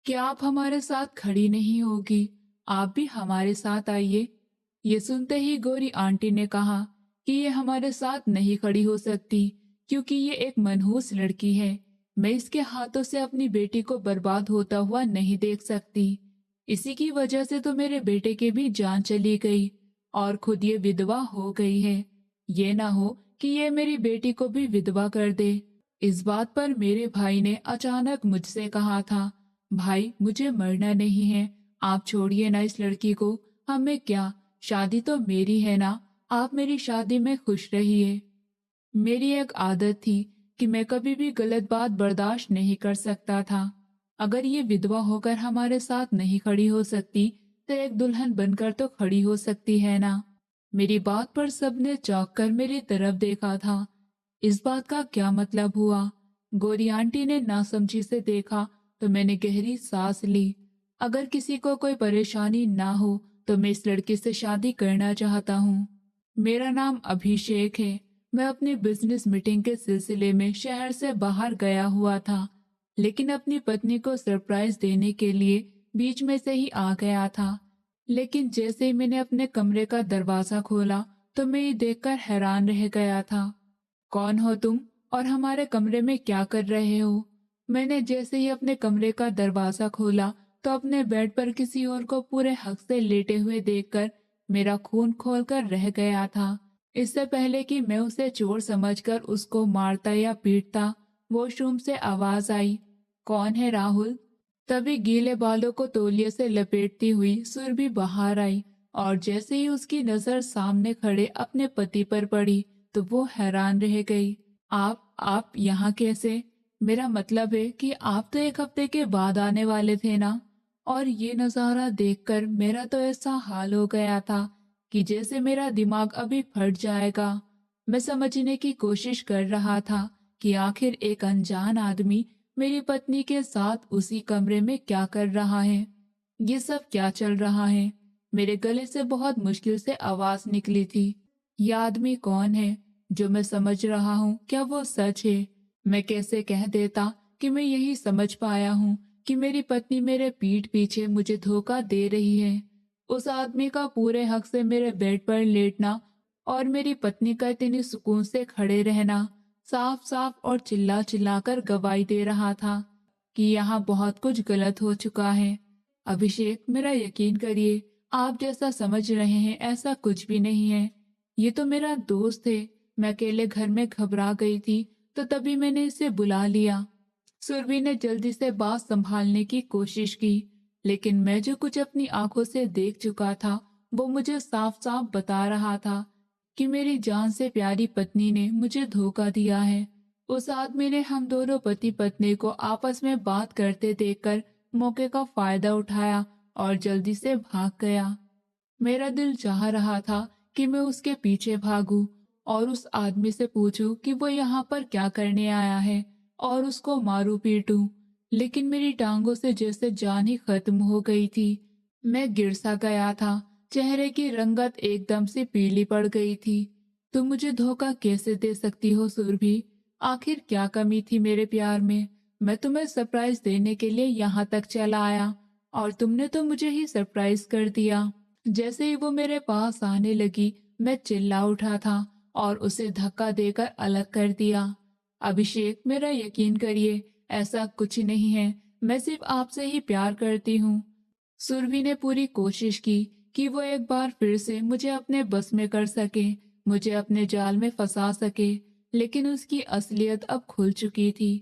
क्या आप हमारे साथ खड़ी नहीं होगी? आप भी हमारे साथ आइए। ये सुनते ही गोरी आंटी ने कहा कि ये हमारे साथ नहीं खड़ी हो सकती क्योंकि ये एक मनहूस लड़की है। मैं इसके हाथों से अपनी बेटी को बर्बाद होता हुआ नहीं देख सकती। इसी की वजह से तो मेरे बेटे की भी जान चली गई और खुद ये विधवा हो गई है। ये ना हो कि ये मेरी बेटी को भी विधवा कर दे। इस बात पर मेरे भाई ने अचानक मुझसे कहा था, भाई मुझे मरना नहीं है, आप छोड़िए ना इस लड़की को। हमें क्या, शादी तो मेरी है ना, आप मेरी शादी में खुश रहिए। मेरी एक आदत थी कि मैं कभी भी गलत बात बर्दाश्त नहीं कर सकता था। अगर ये विधवा होकर हमारे साथ नहीं खड़ी हो सकती तो एक दुल्हन बनकर तो खड़ी हो सकती है ना। मेरी बात पर सबने चौंक कर मेरी तरफ देखा था। इस बात का क्या मतलब हुआ? गोरी आंटी ने नासमझी से देखा तो मैंने गहरी सांस ली। अगर किसी को कोई परेशानी ना हो तो मैं इस लड़के से शादी करना चाहता हूँ। मेरा नाम अभिषेक है। मैं अपनी बिजनेस मीटिंग के सिलसिले में शहर से बाहर गया हुआ था, लेकिन अपनी पत्नी को सरप्राइज देने के लिए बीच में से ही आ गया था। लेकिन जैसे ही मैंने अपने कमरे का दरवाजा खोला तो मैं ये देखकर हैरान रह गया था। कौन हो तुम और हमारे कमरे में क्या कर रहे हो? मैंने जैसे ही अपने कमरे का दरवाजा खोला तो अपने बेड पर किसी और को पूरे हक से लेटे हुए देखकर मेरा खून खोलकर रह गया था। इससे पहले कि मैं उसे चोर समझकर उसको मारता या पीटता, वॉशरूम से आवाज आई, कौन है राहुल? तभी गीले बालों को तौलिए से लपेटती हुई सुरभि बाहर आई और जैसे ही उसकी नजर सामने खड़े अपने पति पर पड़ी तो वो हैरान रह गई। आप यहाँ कैसे? मेरा मतलब है कि आप तो एक हफ्ते के बाद आने वाले थे ना। और ये नज़ारा देखकर मेरा तो ऐसा हाल हो गया था कि जैसे मेरा दिमाग अभी फट जाएगा। मैं समझने की कोशिश कर रहा था कि आखिर एक अनजान आदमी मेरी पत्नी के साथ उसी कमरे में क्या कर रहा है। ये सब क्या चल रहा है? मेरे गले से बहुत मुश्किल से आवाज निकली थी, ये आदमी कौन है जो मैं समझ रहा हूँ? क्या वो सच है? मैं कैसे कह देता कि मैं यही समझ पाया हूँ कि मेरी पत्नी मेरे पीठ पीछे मुझे धोखा दे रही है। उस आदमी का पूरे हक से मेरे बेड पर लेटना और मेरी पत्नी का इतनी सुकून से खड़े रहना साफ साफ और चिल्ला चिल्ला कर गवाही दे रहा था कि यहाँ बहुत कुछ गलत हो चुका है। अभिषेक, मेरा यकीन करिए, आप जैसा समझ रहे हैं ऐसा कुछ भी नहीं है। ये तो मेरा दोस्त है। मैं अकेले घर में घबरा गई थी तो तभी मैंने इसे बुला लिया। सुरभि ने जल्दी से बात संभालने की कोशिश की, लेकिन मैं जो कुछ अपनी आंखों से देख चुका था वो मुझे साफ साफ बता रहा था कि मेरी जान से प्यारी पत्नी ने मुझे धोखा दिया है। उस आदमी ने हम दोनों पति पत्नी को आपस में बात करते देखकर मौके का फायदा उठाया और जल्दी से भाग गया। मेरा दिल चाह रहा था कि मैं उसके पीछे भागूं और उस आदमी से पूछूं कि वो यहाँ पर क्या करने आया है और उसको मारूं पीटूं, लेकिन मेरी टांगों से जैसे जान ही खत्म हो गई थी। मैं गिर सा गया था, चेहरे की रंगत एकदम से पीली पड़ गई थी। तुम मुझे धोखा कैसे दे सकती हो सुरभि? आखिर क्या कमी थी मेरे प्यार में? मैं तुम्हें सरप्राइज देने के लिए यहाँ तक चला आया और तुमने तो मुझे ही सरप्राइज कर दिया। जैसे ही वो मेरे पास आने लगी मैं चिल्ला उठा था और उसे धक्का देकर अलग कर दिया। अभिषेक, मेरा यकीन करिए, ऐसा कुछ नहीं है। मैं सिर्फ आपसे ही प्यार करती हूँ। सुरभि ने पूरी कोशिश की कि वो एक बार फिर से मुझे अपने बस में कर सके, मुझे अपने जाल में फंसा सके, लेकिन उसकी असलियत अब खुल चुकी थी।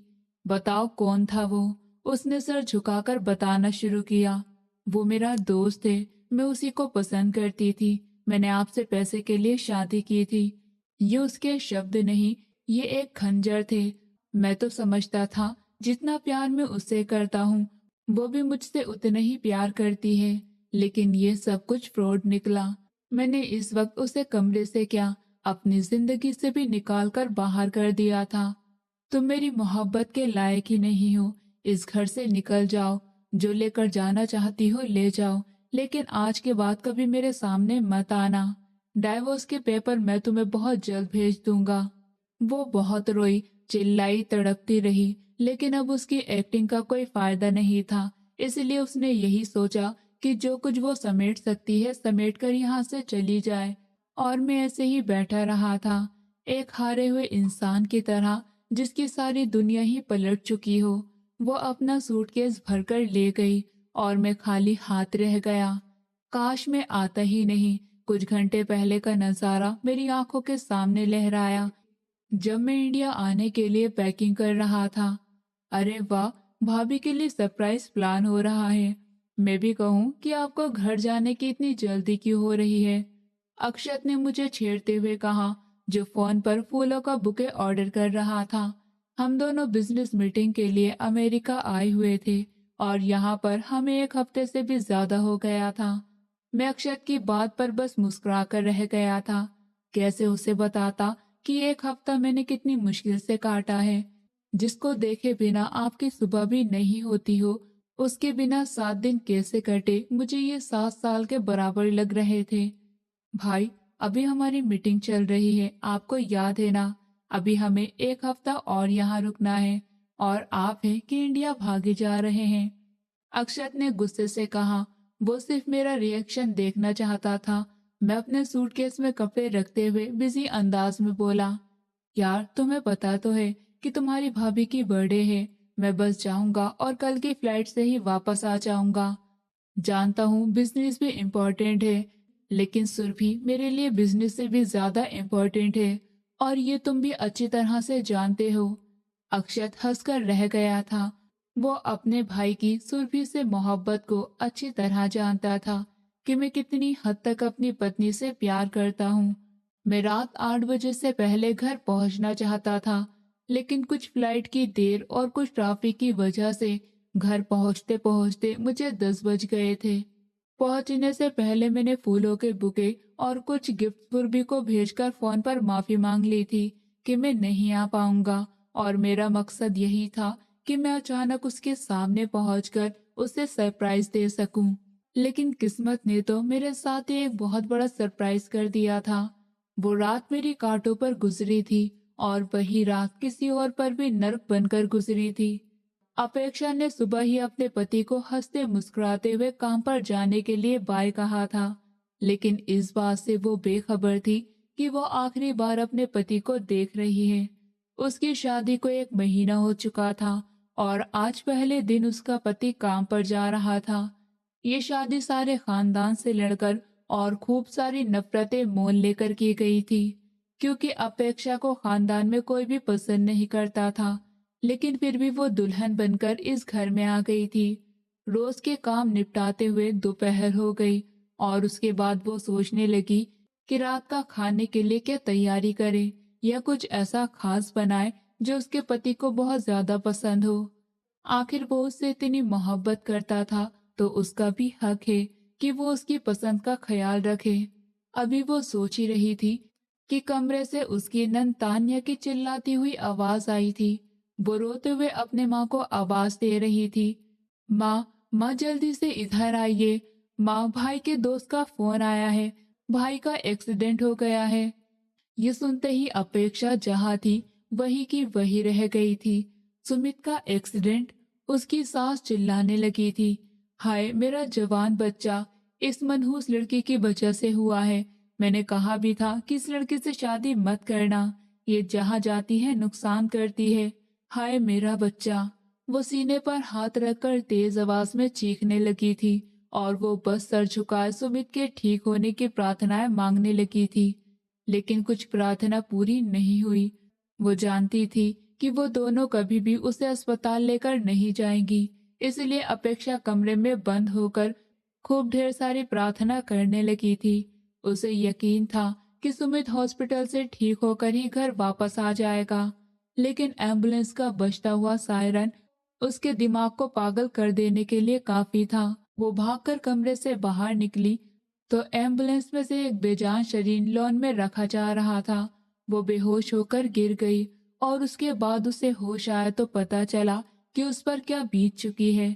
बताओ कौन था वो? उसने सर झुकाकर बताना शुरू किया। वो मेरा दोस्त है, मैं उसी को पसंद करती थी। मैंने आपसे पैसे के लिए शादी की थी। ये उसके शब्द नहीं, ये एक खंजर थे। मैं तो समझता था जितना प्यार मैं उससे करता हूँ वो भी मुझसे उतना ही प्यार करती है, लेकिन ये सब कुछ फ्रॉड निकला। मैंने इस वक्त उसे कमरे से क्या, अपनी जिंदगी से भी निकाल कर बाहर कर दिया था। तुम मेरी मोहब्बत के लायक ही नहीं हो। इस घर से निकल जाओ, जो लेकर जाना चाहती हो ले जाओ, लेकिन आज के बाद कभी मेरे सामने मत आना। डाइवोर्स के पेपर मैं तुम्हें बहुत जल्द भेज दूंगा। वो बहुत रोई, चिल्लाई, तड़पती रही, लेकिन अब उसकी एक्टिंग का कोई फायदा नहीं था। इसलिए उसने यही सोचा कि जो कुछ वो समेट सकती है समेट कर यहाँ से चली जाए। और मैं ऐसे ही बैठा रहा था, एक हारे हुए इंसान की तरह जिसकी सारी दुनिया ही पलट चुकी हो। वो अपना सूटकेस भरकर ले गई और मैं खाली हाथ रह गया। काश मैं आता ही नहीं। कुछ घंटे पहले का नजारा मेरी आंखों के सामने लहराया जब मैं इंडिया आने के लिए पैकिंग कर रहा था। अरे वाह, भाभी के लिए सरप्राइज प्लान हो रहा है। मैं भी कहूँ कि आपको घर जाने की इतनी जल्दी क्यों हो रही है? अक्षत ने मुझे छेड़ते हुए कहा, जो फोन पर फूलों का बुके ऑर्डर कर रहा था। हम दोनों बिजनेस मीटिंग के लिए अमेरिका आए हुए थे और यहाँ पर हमें एक हफ्ते से भी ज्यादा हो गया था। मैं अक्षत की बात पर बस मुस्कुरा कर रह गया था। कैसे उसे बताता कि एक हफ्ता मैंने कितनी मुश्किल से काटा है। जिसको देखे बिना आपकी सुबह भी नहीं होती हो, उसके बिना 7 दिन कैसे कटे मुझे ये 7 साल के बराबर लग रहे थे। भाई, अभी हमारी मीटिंग चल रही है, आपको याद है ना? अभी हमें एक हफ्ता और यहाँ रुकना है और आप हैं कि इंडिया भागे जा रहे हैं। अक्षत ने गुस्से से कहा। वो सिर्फ मेरा रिएक्शन देखना चाहता था। मैं अपने सूटकेस में कपड़े रखते हुए बिजी अंदाज में बोला, यार तुम्हें पता तो है कि तुम्हारी भाभी की बर्थडे है। मैं बस जाऊंगा और कल की फ्लाइट से ही वापस आ जाऊंगा। जानता हूँ बिजनेस भी इम्पोर्टेंट है, लेकिन सुरभि मेरे लिए बिजनेस से भी ज्यादा इम्पोर्टेंट है और ये तुम भी अच्छी तरह से जानते हो। अक्षत हंसकर रह गया था। वो अपने भाई की सुरभि से मोहब्बत को अच्छी तरह जानता था कि मैं कितनी हद तक अपनी पत्नी से प्यार करता हूँ। मैं रात 8 बजे से पहले घर पहुंचना चाहता था, लेकिन कुछ फ्लाइट की देर और कुछ ट्रैफिक की वजह से घर पहुंचते पहुंचते मुझे 10 बज गए थे। पहुंचने से पहले मैंने फूलों के बुके और कुछ गिफ्ट सुरभि को भेजकर फोन पर माफी मांग ली थी कि मैं नहीं आ पाऊंगा और मेरा मकसद यही था कि मैं अचानक उसके सामने पहुंचकर उसे सरप्राइज दे सकूं। लेकिन किस्मत ने तो मेरे साथ ही एक बहुत बड़ा सरप्राइज कर दिया था। वो रात मेरी कांटों पर गुजरी थी और वही रात किसी और पर भी नर्क बनकर गुजरी थी। अपेक्षा ने सुबह ही अपने पति को हंसते मुस्कुराते हुए काम पर जाने के लिए बाय कहा था, लेकिन इस बात से वो बेखबर थी कि वो आखिरी बार अपने पति को देख रही है। उसकी शादी को 1 महीना हो चुका था और आज पहले दिन उसका पति काम पर जा रहा था। ये शादी सारे खानदान से लड़कर और खूब सारी नफरतें मोल लेकर की गई थी, क्योंकि अपेक्षा को खानदान में कोई भी पसंद नहीं करता था। लेकिन फिर भी वो दुल्हन बनकर इस घर में आ गई थी। रोज के काम निपटाते हुए दोपहर हो गई और उसके बाद वो सोचने लगी कि रात का खाने के लिए क्या तैयारी करे या कुछ ऐसा खास बनाए जो उसके पति को बहुत ज्यादा पसंद हो। आखिर वो उससे इतनी मोहब्बत करता था तो उसका भी हक है कि वो उसकी पसंद का ख्याल रखे। अभी वो सोच ही रही थी कि कमरे से उसकी नंद तान्या की चिल्लाती हुई आवाज आई थी। वो रोते हुए अपने माँ को आवाज दे रही थी, माँ, माँ जल्दी से इधर आइए। माँ, भाई के दोस्त का फोन आया है, भाई का एक्सीडेंट हो गया है। ये सुनते ही अपेक्षा जहाँ थी वही की वही रह गई थी। सुमित का एक्सीडेंट? उसकी सास चिल्लाने लगी थी, हाय मेरा जवान बच्चा, इस मनहूस लड़की की वजह से हुआ है। मैंने कहा भी था कि इस लड़की से शादी मत करना, ये जहाँ जाती है नुकसान करती है। हाय मेरा बच्चा। वो सीने पर हाथ रखकर तेज आवाज में चीखने लगी थी और वो बस सर झुकाए सुमित के ठीक होने की प्रार्थनाएं मांगने लगी थी। लेकिन कुछ प्रार्थना पूरी नहीं हुई। वो जानती थी कि वो दोनों कभी भी उसे अस्पताल लेकर नहीं जाएंगी, इसलिए अपेक्षा कमरे में बंद होकर खूब ढेर सारी प्रार्थना करने लगी थी। उसे यकीन था कि सुमित हॉस्पिटल से ठीक होकर ही घर वापस आ जाएगा, लेकिन एम्बुलेंस का बजता हुआ सायरन उसके दिमाग को पागल कर देने के लिए काफी था। वो भागकर कमरे से बाहर निकली तो एम्बुलेंस में से एक बेजान शरीर लॉन में रखा जा रहा था। वो बेहोश होकर गिर गई और उसके बाद उसे होश आया तो पता चला कि उस पर क्या बीत चुकी है।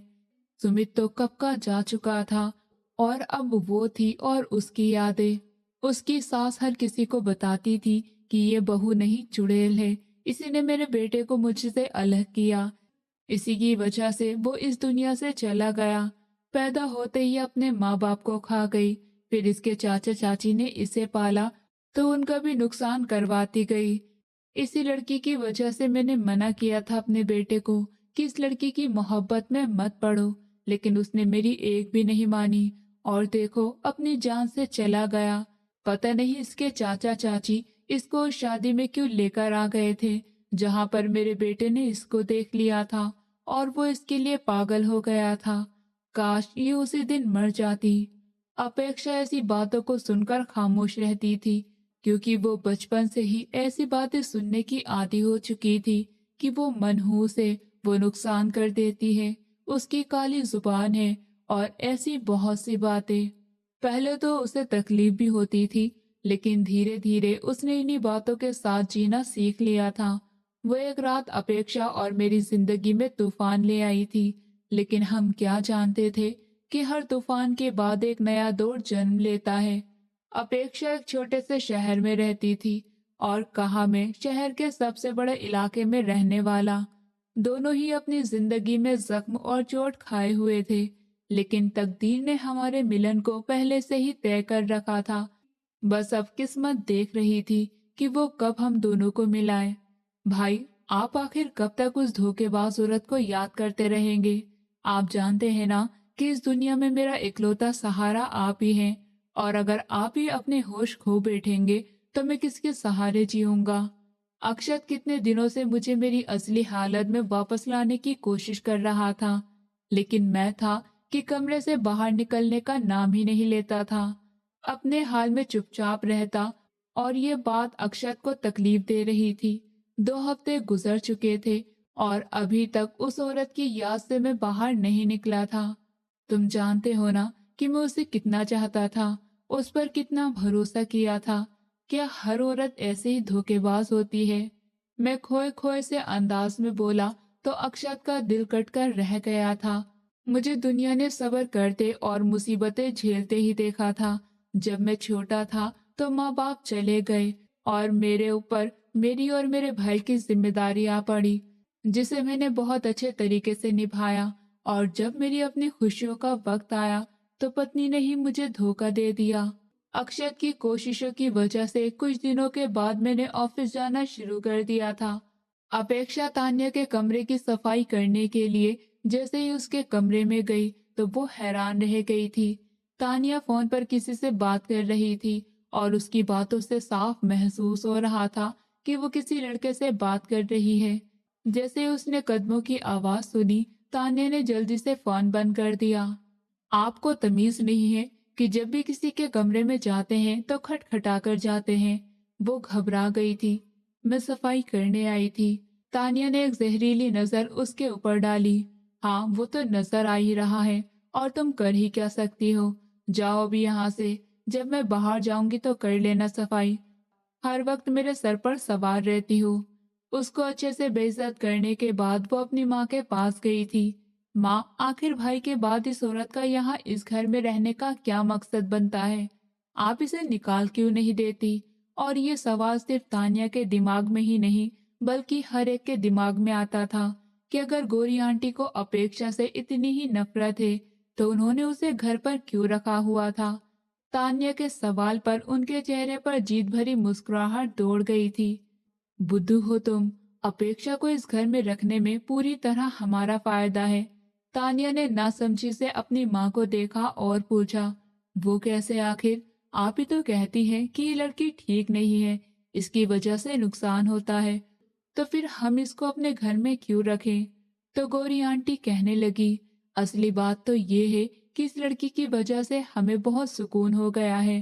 सुमित तो कब का जा चुका था और अब वो थी और उसकी यादें। उसकी सास हर किसी को बताती थी कि ये बहू नहीं चुड़ैल है, इसी ने मेरे बेटे को मुझसे अलग किया। इसी की वजह से वो इस दुनिया से चला गया। पैदा होते ही अपने माँ बाप को खा गई। फिर इसके चाचा चाची ने इसे पाला तो उनका भी नुकसान करवाती गई। इसी लड़की की वजह से मैंने मना किया था अपने बेटे को कि इस लड़की की मोहब्बत में मत पड़ो, लेकिन उसने मेरी एक भी नहीं मानी और देखो अपनी जान से चला गया। पता नहीं इसके चाचा चाची इसको उस शादी में क्यों लेकर आ गए थे जहां पर मेरे बेटे ने इसको देख लिया था और वो इसके लिए पागल हो गया था। काश ये उसी दिन मर जाती। अपेक्षा ऐसी बातों को सुनकर खामोश रहती थी, क्योंकि वो बचपन से ही ऐसी बातें सुनने की आदी हो चुकी थी कि वो मनहूस है, वो नुकसान कर देती है, उसकी काली जुबान है और ऐसी बहुत सी बातें। पहले तो उसे तकलीफ भी होती थी, लेकिन धीरे धीरे उसने इन्हीं बातों के साथ जीना सीख लिया था। वो एक रात अपेक्षा और मेरी जिंदगी में तूफान ले आई थी, लेकिन हम क्या जानते थे कि हर तूफान के बाद एक नया दौर जन्म लेता है। अपेक्षा एक छोटे से शहर में रहती थी और कहा मैं शहर के सबसे बड़े इलाके में रहने वाला। दोनों ही अपनी जिंदगी में जख्म और चोट खाए हुए थे, लेकिन तकदीर ने हमारे मिलन को पहले से ही तय कर रखा था। बस अब किस्मत देख रही थी कि वो कब हम दोनों को मिलाए। भाई, आप आखिर कब तक उस धोखेबाज औरत को याद करते रहेंगे? आप जानते हैं ना कि इस दुनिया में मेरा इकलौता सहारा आप ही हैं, और अगर आप ही अपने होश खो बैठेंगे तो मैं किसके सहारे जीऊंगा? अक्षत कितने दिनों से मुझे मेरी असली हालत में वापस लाने की कोशिश कर रहा था, लेकिन मैं था कि कमरे से बाहर निकलने का नाम ही नहीं लेता था। अपने हाल में चुपचाप रहता और ये बात अक्षत को तकलीफ दे रही थी। 2 हफ्ते गुजर चुके थे और अभी तक उस औरत की याद से मैं बाहर नहीं निकला था। तुम जानते हो ना कि मैं उसे कितना चाहता था, उस पर कितना भरोसा किया था। क्या हर औरत ऐसे ही धोखेबाज होती है? मैं खोए खोए से अंदाज में बोला तो अक्षत का दिल कटकर रह गया था। मुझे दुनिया ने सब्र करते और मुसीबतें झेलते ही देखा था। जब मैं छोटा था तो माँ बाप चले गए और मेरे ऊपर मेरी और मेरे भाई की जिम्मेदारी आ पड़ी, जिसे मैंने बहुत अच्छे तरीके से निभाया। और जब मेरी अपनी खुशियों का वक्त आया तो पत्नी ने ही मुझे धोखा दे दिया। अक्षत की कोशिशों की वजह से कुछ दिनों के बाद मैंने ऑफिस जाना शुरू कर दिया था। अपेक्षा तान्या के कमरे की सफाई करने के लिए जैसे ही उसके कमरे में गई तो वो हैरान रह गई थी। तान्या फोन पर किसी से बात कर रही थी और उसकी बातों से साफ महसूस हो रहा था कि वो किसी लड़के से बात कर रही है। जैसे ही उसने कदमों की आवाज सुनी, तान्या ने जल्दी से फोन बंद कर दिया। आपको तमीज नहीं है कि जब भी किसी के कमरे में जाते हैं तो खटखटा कर जाते हैं। वो घबरा गई थी। मैं सफाई करने आई थी। तानिया ने एक जहरीली नजर उसके ऊपर डाली। हाँ, वो तो नजर आ ही रहा है और तुम कर ही क्या सकती हो। जाओ अभी यहाँ से। जब मैं बाहर जाऊंगी तो कर लेना सफाई। हर वक्त मेरे सर पर सवार रहती हूँ। उसको अच्छे से बेइज्जत करने के बाद वो अपनी माँ के पास गई थी। माँ, आखिर भाई के बाद इस औरत का यहाँ इस घर में रहने का क्या मकसद बनता है? आप इसे निकाल क्यों नहीं देती? और ये सवाल सिर्फ तानिया के दिमाग में ही नहीं, बल्कि हर एक के दिमाग में आता था कि अगर गौरी आंटी को अपेक्षा से इतनी ही नफरत है तो उन्होंने उसे घर पर क्यों रखा हुआ था? तान्या के सवाल पर उनके चेहरे पर जीत भरी मुस्कुराहट दौड़ गई थी। बुद्धू हो तुम। अपेक्षा को इस घर में रखने में पूरी तरह हमारा फायदा है। तानिया ने नासमझी से अपनी माँ को देखा और पूछा, वो कैसे आखिर? आप ही तो कहती हैं कि ये लड़की ठीक नहीं है, इसकी वजह से नुकसान होता है, तो फिर हम इसको अपने घर में क्यों रखें? तो गौरी आंटी कहने लगी, असली बात तो ये है कि इस लड़की की वजह से हमें बहुत सुकून हो गया है।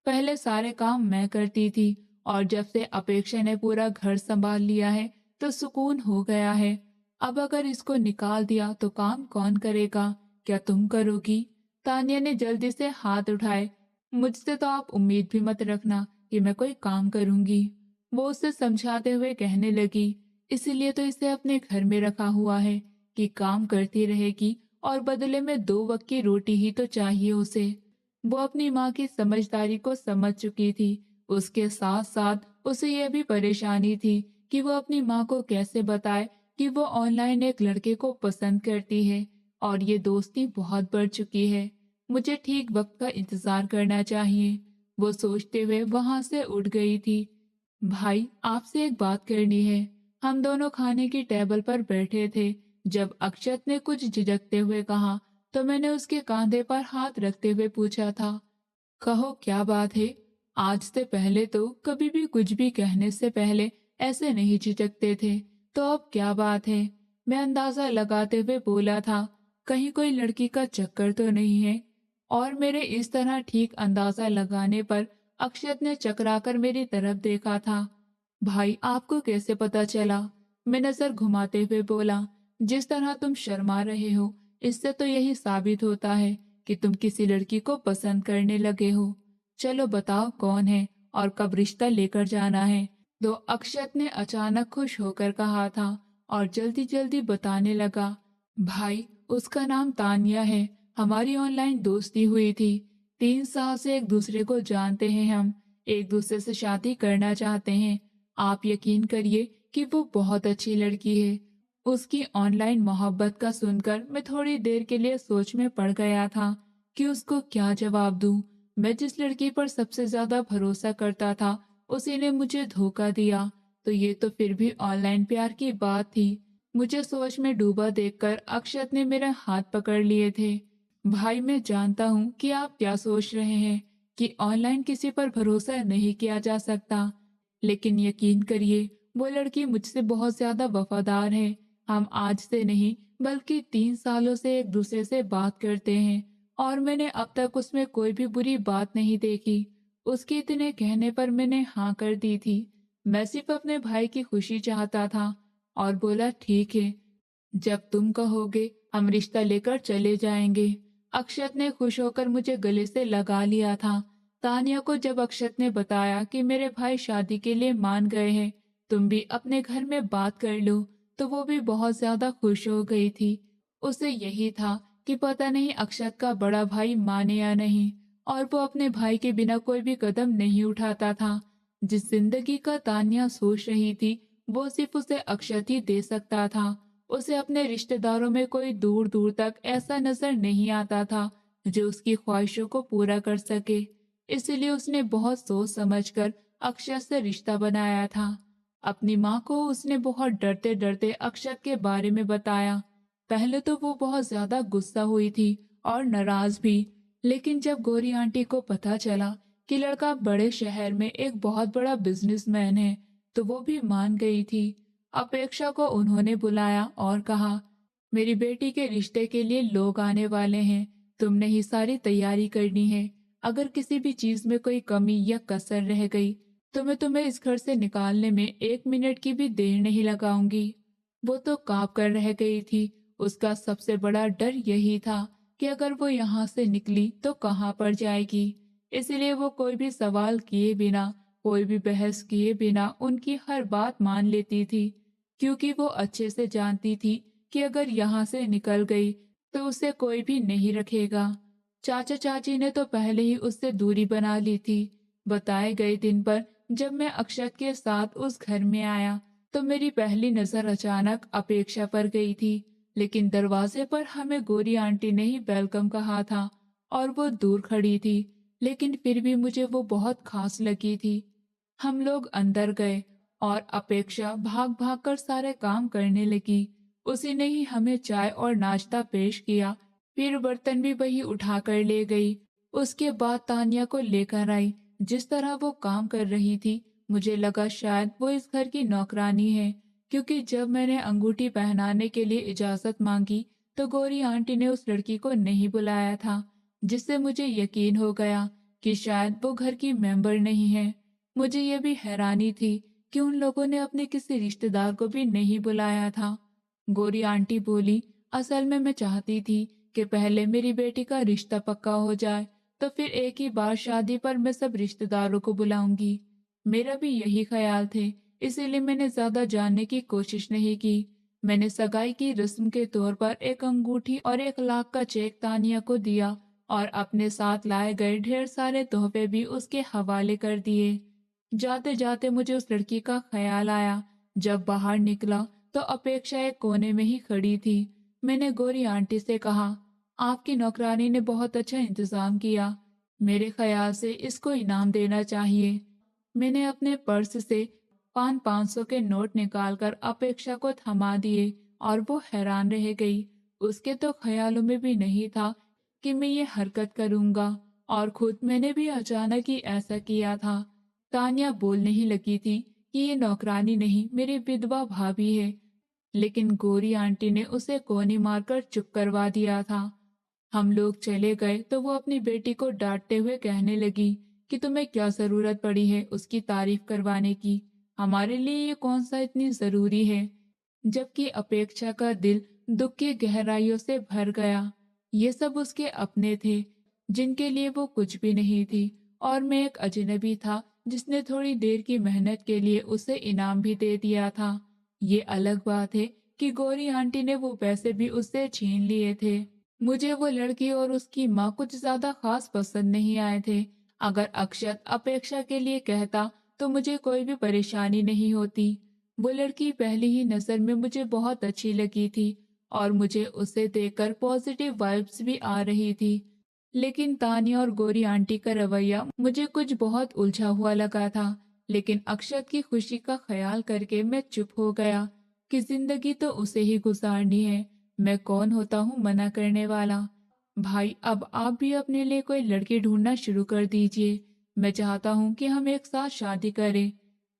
पहले सारे काम मैं करती थी और जब से अपेक्षा ने पूरा घर संभाल लिया है तो सुकून हो गया है। अब अगर इसको निकाल दिया तो काम कौन करेगा? क्या तुम करोगी? तानिया ने जल्दी से हाथ उठाए। मुझसे तो आप उम्मीद भी मत रखना कि मैं कोई काम करूंगी। वो उसे समझाते हुए कहने लगी, इसीलिए तो इसे अपने घर में रखा हुआ है कि काम करती रहेगी और बदले में 2 वक्त की रोटी ही तो चाहिए उसे। वो अपनी माँ की समझदारी को समझ चुकी थी। उसके साथ साथ उसे यह भी परेशानी थी कि वो अपनी माँ को कैसे बताए कि वो ऑनलाइन एक लड़के को पसंद करती है और ये दोस्ती बहुत बढ़ चुकी है। मुझे ठीक वक्त का इंतजार करना चाहिए। वो सोचते हुए वहां से उठ गई थी। भाई, आपसे एक बात करनी है। हम दोनों खाने की टेबल पर बैठे थे। जब अक्षत ने कुछ झिझकते हुए कहा तो मैंने उसके कंधे पर हाथ रखते हुए पूछा था, कहो क्या बात है। आज से पहले तो कभी भी कुछ भी कहने से पहले ऐसे नहीं झिझकते थे, तो अब क्या बात है। मैं अंदाजा लगाते हुए बोला था, कहीं कोई लड़की का चक्कर तो नहीं है। और मेरे इस तरह ठीक अंदाजा लगाने पर अक्षत ने चकराकर मेरी तरफ देखा था। भाई, आपको कैसे पता चला? मैं नजर घुमाते हुए बोला, जिस तरह तुम शर्मा रहे हो इससे तो यही साबित होता है कि तुम किसी लड़की को पसंद करने लगे हो। चलो बताओ कौन है और कब रिश्ता लेकर जाना है। तो अक्षत ने अचानक खुश होकर कहा था और जल्दी जल्दी बताने लगा, भाई उसका नाम तानिया है। हमारी ऑनलाइन दोस्ती हुई थी। 3 साल से एक दूसरे को जानते हैं हम। एक दूसरे से शादी करना चाहते हैं। आप यकीन करिए कि वो बहुत अच्छी लड़की है। उसकी ऑनलाइन मोहब्बत का सुनकर मैं थोड़ी देर के लिए सोच में पड़ गया था कि उसको क्या जवाब दूं। मैं जिस लड़की पर सबसे ज्यादा भरोसा करता था उसी ने मुझे धोखा दिया। तो ये तो फिर भी ऑनलाइन प्यार की बात थी। मुझे सोच में डूबा देखकर अक्षत ने मेरा हाथ पकड़ लिए थे। भाई, मैं जानता हूँ कि आप क्या सोच रहे हैं कि ऑनलाइन किसी पर भरोसा नहीं किया जा सकता, लेकिन यकीन करिए वो लड़की मुझसे बहुत ज्यादा वफादार है। हम आज से नहीं बल्कि 3 सालों से एक दूसरे से बात करते हैं और मैंने अब तक उसमें कोई भी बुरी बात नहीं देखी। उसके इतने कहने पर मैंने हाँ कर दी थी। मैं सिर्फ अपने भाई की खुशी चाहता था और बोला, ठीक है, जब तुम कहोगे हम रिश्ता लेकर चले जाएंगे। अक्षत ने खुश होकर मुझे गले से लगा लिया था। तानिया को जब अक्षत ने बताया कि मेरे भाई शादी के लिए मान गए हैं, तुम भी अपने घर में बात कर लो, तो वो भी बहुत ज्यादा खुश हो गई थी। उसे यही था कि पता नहीं अक्षत का बड़ा भाई माने या नहीं, और वो अपने भाई के बिना कोई भी कदम नहीं उठाता था। जिस जिंदगी का तानिया सोच रही थी वो सिर्फ उसे अक्षत ही दे सकता था। उसे अपने रिश्तेदारों में कोई दूर दूर तक ऐसा नजर नहीं आता था जो उसकी ख्वाहिशों को पूरा कर सके। इसलिए उसने बहुत सोच समझकर अक्षत से रिश्ता बनाया था। अपनी माँ को उसने बहुत डरते डरते अक्षत के बारे में बताया। पहले तो वो बहुत ज्यादा गुस्सा हुई थी और नाराज भी, लेकिन जब गौरी आंटी को पता चला कि लड़का बड़े शहर में एक बहुत बड़ा बिजनेसमैन है, तो वो भी मान गई थी। अपेक्षा को उन्होंने बुलाया और कहा, मेरी बेटी के रिश्ते के लिए लोग आने वाले हैं। तुमने ही सारी तैयारी करनी है। अगर किसी भी चीज में कोई कमी या कसर रह गई तो मैं तुम्हें इस घर से निकालने में 1 मिनट की भी देर नहीं लगाऊंगी। वो तो कांप कर रह गई थी। उसका सबसे बड़ा डर यही था कि अगर वो यहाँ से निकली तो कहाँ पर जाएगी। इसलिए वो कोई भी सवाल किए बिना, कोई भी बहस किए बिना उनकी हर बात मान लेती थी, क्योंकि वो अच्छे से जानती थी कि अगर यहाँ से निकल गई तो उसे कोई भी नहीं रखेगा। चाचा चाची ने तो पहले ही उससे दूरी बना ली थी। बताए गए दिन पर जब मैं अक्षत के साथ उस घर में आया तो मेरी पहली नजर अचानक अपेक्षा पर गई थी, लेकिन दरवाजे पर हमें गोरी आंटी ने ही वेलकम कहा था और वो दूर खड़ी थी, लेकिन फिर भी मुझे वो बहुत खास लगी थी। हम लोग अंदर गए और अपेक्षा भाग भाग कर सारे काम करने लगी। उसी ने ही हमें चाय और नाश्ता पेश किया, फिर बर्तन भी वही उठा कर ले गई। उसके बाद तानिया को लेकर आई। जिस तरह वो काम कर रही थी मुझे लगा शायद वो इस घर की नौकरानी है, क्योंकि जब मैंने अंगूठी पहनाने के लिए इजाजत मांगी तो गौरी आंटी ने उस लड़की को नहीं बुलाया था, जिससे मुझे यकीन हो गया कि शायद वो घर की मेंबर नहीं है। मुझे ये भी हैरानी थी कि उन लोगों ने अपने किसी रिश्तेदार को भी नहीं बुलाया था। गोरी आंटी बोली, असल में मैं चाहती थी कि पहले मेरी बेटी का रिश्ता पक्का हो जाए, तो फिर एक ही बार शादी पर मैं सब रिश्तेदारों को बुलाऊंगी। मेरा भी यही ख्याल थे, इसीलिए मैंने ज्यादा जानने की कोशिश नहीं की। मैंने सगाई की रस्म के तौर पर एक अंगूठी और 1 लाख का चेक तानिया को दिया और अपने साथ लाए गए ढेर सारे तोहफे भी उसके हवाले कर दिए। जाते जाते मुझे उस लड़की का ख्याल आया। जब बाहर निकला तो अपेक्षा एक कोने में ही खड़ी थी। मैंने गोरी आंटी से कहा, आपकी नौकरानी ने बहुत अच्छा इंतजाम किया। मेरे ख्याल से इसको इनाम देना चाहिए। मैंने अपने पर्स से 500 के नोट निकालकर अपेक्षा को थमा दिए और वो हैरान रह गई। उसके तो ख्यालों में भी नहीं था कि मैं ये हरकत करूंगा, और खुद मैंने भी अचानक ही ऐसा किया था। तानिया बोलने ही लगी थी कि ये नौकरानी नहीं, मेरी विधवा भाभी है, लेकिन गोरी आंटी ने उसे कोनी मारकर चुप करवा दिया था। हम लोग चले गए तो वो अपनी बेटी को डांटते हुए कहने लगी कि तुम्हें क्या जरूरत पड़ी है उसकी तारीफ करवाने की, हमारे लिए ये कौन सा इतनी जरूरी है। जबकि अपेक्षा का दिल दुख की गहराइयों से भर गया। ये सब उसके अपने थे, जिनके लिए वो कुछ भी नहीं थी, और मैं एक अजनबी था जिसने थोड़ी देर की मेहनत के लिए उसे इनाम भी दे दिया था। ये अलग बात है कि गोरी आंटी ने वो पैसे भी उससे छीन लिए थे। मुझे वो लड़की और उसकी माँ कुछ ज्यादा खास पसंद नहीं आए थे। अगर अक्षत अपेक्षा के लिए कहता तो मुझे कोई भी परेशानी नहीं होती। वो लड़की पहली ही नजर में मुझे बहुत अच्छी लगी थी और मुझे उसे देखकर पॉजिटिव वाइब्स भी आ रही थी। लेकिन तानिया और गोरी आंटी का रवैया मुझे कुछ बहुत उलझा हुआ लगा था। लेकिन अक्षत की खुशी का ख्याल करके मैं चुप हो गया कि जिंदगी तो उसे ही गुजारनी है, मैं कौन होता हूँ मना करने वाला। भाई, अब आप भी अपने लिए कोई लड़की ढूंढना शुरू कर दीजिए। मैं चाहता हूँ कि हम एक साथ शादी करें।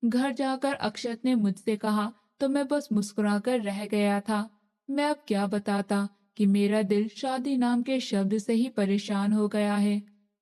घर जाकर अक्षत ने मुझसे कहा तो मैं बस मुस्कुराकर रह गया था। मैं अब क्या बताता कि मेरा दिल शादी नाम के शब्द से ही परेशान हो गया है।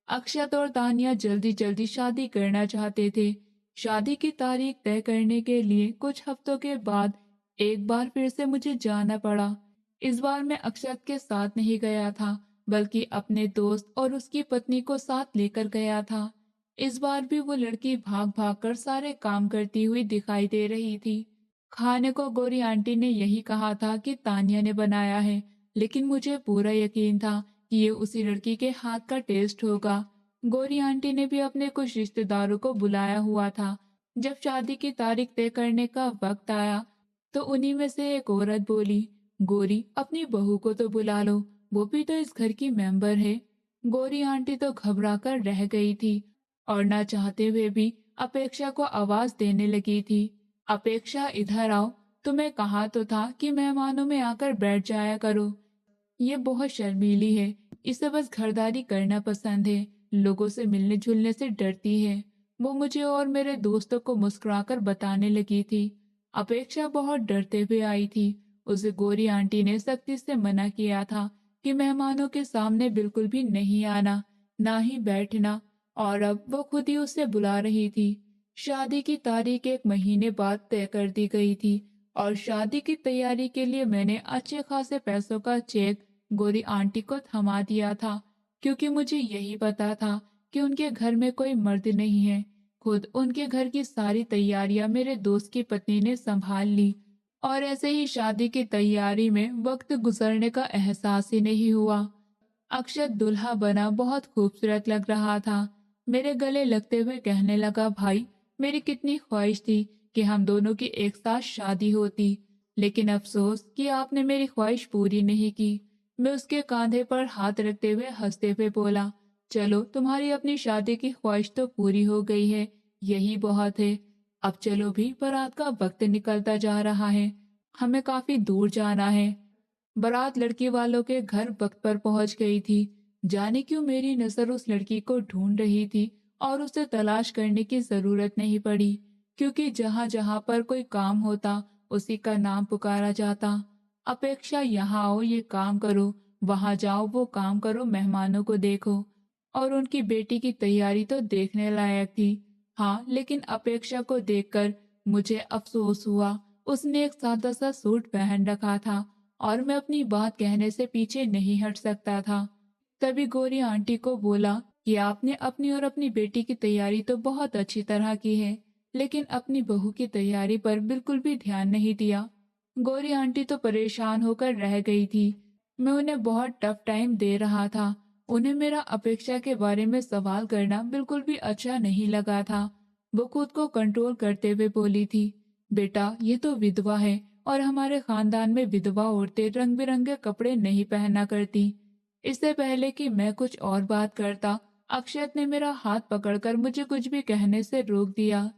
अक्षत और तानिया जल्दी जल्दी शादी करना चाहते थे। शादी की तारीख तय करने के लिए कुछ हफ्तों के बाद एक बार फिर से मुझे जाना पड़ा। इस बार मैं अक्षत के साथ नहीं गया था, बल्कि अपने दोस्त और उसकी पत्नी को साथ लेकर गया था। इस बार भी वो लड़की भाग भाग कर सारे काम करती हुई दिखाई दे रही थी। खाने को गोरी आंटी ने यही कहा था कि तानिया ने बनाया है, लेकिन मुझे पूरा यकीन था कि ये उसी लड़की के हाथ का टेस्ट होगा। गोरी आंटी ने भी अपने कुछ रिश्तेदारों को बुलाया हुआ था। जब शादी की तारीख तय करने का वक्त आया तो उन्हीं में से एक औरत बोली, गोरी, अपनी बहू को तो बुला लो, वो भी तो इस घर की मेंबर है। गोरी आंटी तो घबरा कर रह गई थी और ना चाहते हुए भी अपेक्षा को आवाज देने लगी थी। अपेक्षा, इधर आओ, तुम्हें कहा तो था कि मेहमानों में आकर बैठ जाया करो। ये बहुत शर्मीली है, इसे बस घरदारी करना पसंद है, लोगों से मिलने जुलने से डरती है। वो मुझे और मेरे दोस्तों को मुस्कुराकर बताने लगी थी। अपेक्षा बहुत डरते हुए आई थी। उसे गोरी आंटी ने सख्ती से मना किया था कि मेहमानों के सामने बिल्कुल भी नहीं आना, ना ही बैठना, और अब वो खुद ही उसे बुला रही थी। शादी की तारीख एक महीने बाद तय कर दी गई थी और शादी की तैयारी के लिए मैंने अच्छे खासे पैसों का चेक गोरी आंटी को थमा दिया था, क्योंकि मुझे यही पता था कि उनके घर में कोई मर्द नहीं है। खुद उनके घर की सारी तैयारियां मेरे दोस्त की पत्नी ने संभाल ली, और ऐसे ही शादी की तैयारी में वक्त गुजरने का एहसास ही नहीं हुआ। अक्षत दूल्हा बना बहुत खूबसूरत लग रहा था। मेरे गले लगते हुए कहने लगा, भाई, मेरी कितनी ख्वाहिश थी कि हम दोनों की एक साथ शादी होती, लेकिन अफसोस कि आपने मेरी ख्वाहिश पूरी नहीं की। मैं उसके कांधे पर हाथ रखते हुए हंसते हुए बोला, चलो, तुम्हारी अपनी शादी की ख्वाहिश तो पूरी हो गई है, यही बहुत है। अब चलो भी, बारात का वक्त निकलता जा रहा है, हमें काफी दूर जाना है। बारात लड़की वालों के घर वक्त पर पहुंच गई थी। जाने क्यों मेरी नजर उस लड़की को ढूंढ रही थी और उसे तलाश करने की जरूरत नहीं पड़ी, क्योंकि जहां जहां पर कोई काम होता उसी का नाम पुकारा जाता। अपेक्षा, यहाँ आओ, ये काम करो, वहां जाओ, वो काम करो, मेहमानों को देखो। और उनकी बेटी की तैयारी तो देखने लायक थी। हाँ, लेकिन अपेक्षा को देखकर मुझे अफसोस हुआ। उसने एक सादा सा सूट पहन रखा था और मैं अपनी बात कहने से पीछे नहीं हट सकता था। तभी गोरी आंटी को बोला कि आपने अपनी और अपनी बेटी की तैयारी तो बहुत अच्छी तरह की है, लेकिन अपनी बहू की तैयारी पर बिल्कुल भी ध्यान नहीं दिया। गोरी आंटी तो परेशान होकर रह गई थी। मैं उन्हें बहुत टफ टाइम दे रहा था। उन्हें मेरा अपेक्षा के बारे में सवाल करना बिल्कुल भी अच्छा नहीं लगा था। वो खुद को कंट्रोल करते हुए बोली थी, बेटा, ये तो विधवा है और हमारे खानदान में विधवा औरतें रंग बिरंगे कपड़े नहीं पहना करती। इससे पहले कि मैं कुछ और बात करता, अक्षत ने मेरा हाथ पकड़कर मुझे कुछ भी कहने से रोक दिया।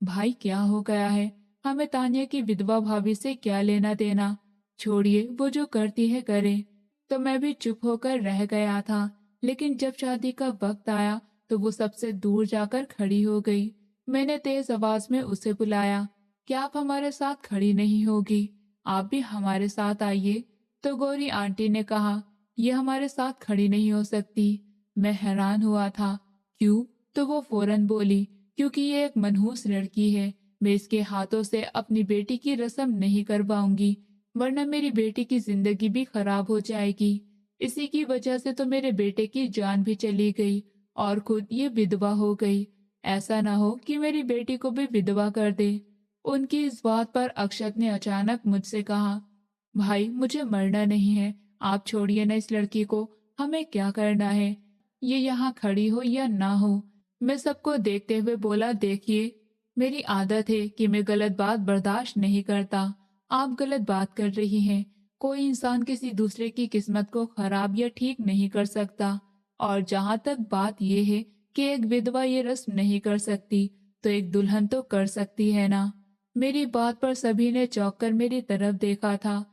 भाई क्या हो गया है? हमें तान्या की विधवा भाभी से क्या लेना देना? छोड़िए, वो जो करती है करे। तो मैं भी चुप होकर रह गया था, लेकिन जब शादी का वक्त आया तो वो सबसे दूर जाकर खड़ी हो गई। मैंने तेज आवाज में उसे बुलाया, क्या आप हमारे साथ खड़ी नहीं होगी? आप भी हमारे साथ आइए। तो गौरी आंटी ने कहा, ये हमारे साथ खड़ी नहीं हो सकती। मैं हैरान हुआ था, क्यों? तो वो फौरन बोली, क्योंकि ये एक मनहूस लड़की है। मैं इसके हाथों से अपनी बेटी की रस्म नहीं करवाऊंगी, वरना मेरी बेटी की जिंदगी भी खराब हो जाएगी। इसी की वजह से तो मेरे बेटे की जान भी चली गई और खुद ये विधवा हो गई। ऐसा ना हो कि मेरी बेटी को भी विधवा कर दे। उनकी इस बात पर अक्षत ने अचानक मुझसे कहा, भाई मुझे मरना नहीं है, आप छोड़िए ना इस लड़की को, हमें क्या करना है, ये यहाँ खड़ी हो या ना हो। मैं सबको देखते हुए बोला, देखिए, मेरी आदत है कि मैं गलत बात बर्दाश्त नहीं करता। आप गलत बात कर रही हैं। कोई इंसान किसी दूसरे की किस्मत को खराब या ठीक नहीं कर सकता। और जहाँ तक बात यह है कि एक विधवा ये रस्म नहीं कर सकती, तो एक दुल्हन तो कर सकती है ना। मेरी बात पर सभी ने चौंक कर मेरी तरफ देखा था।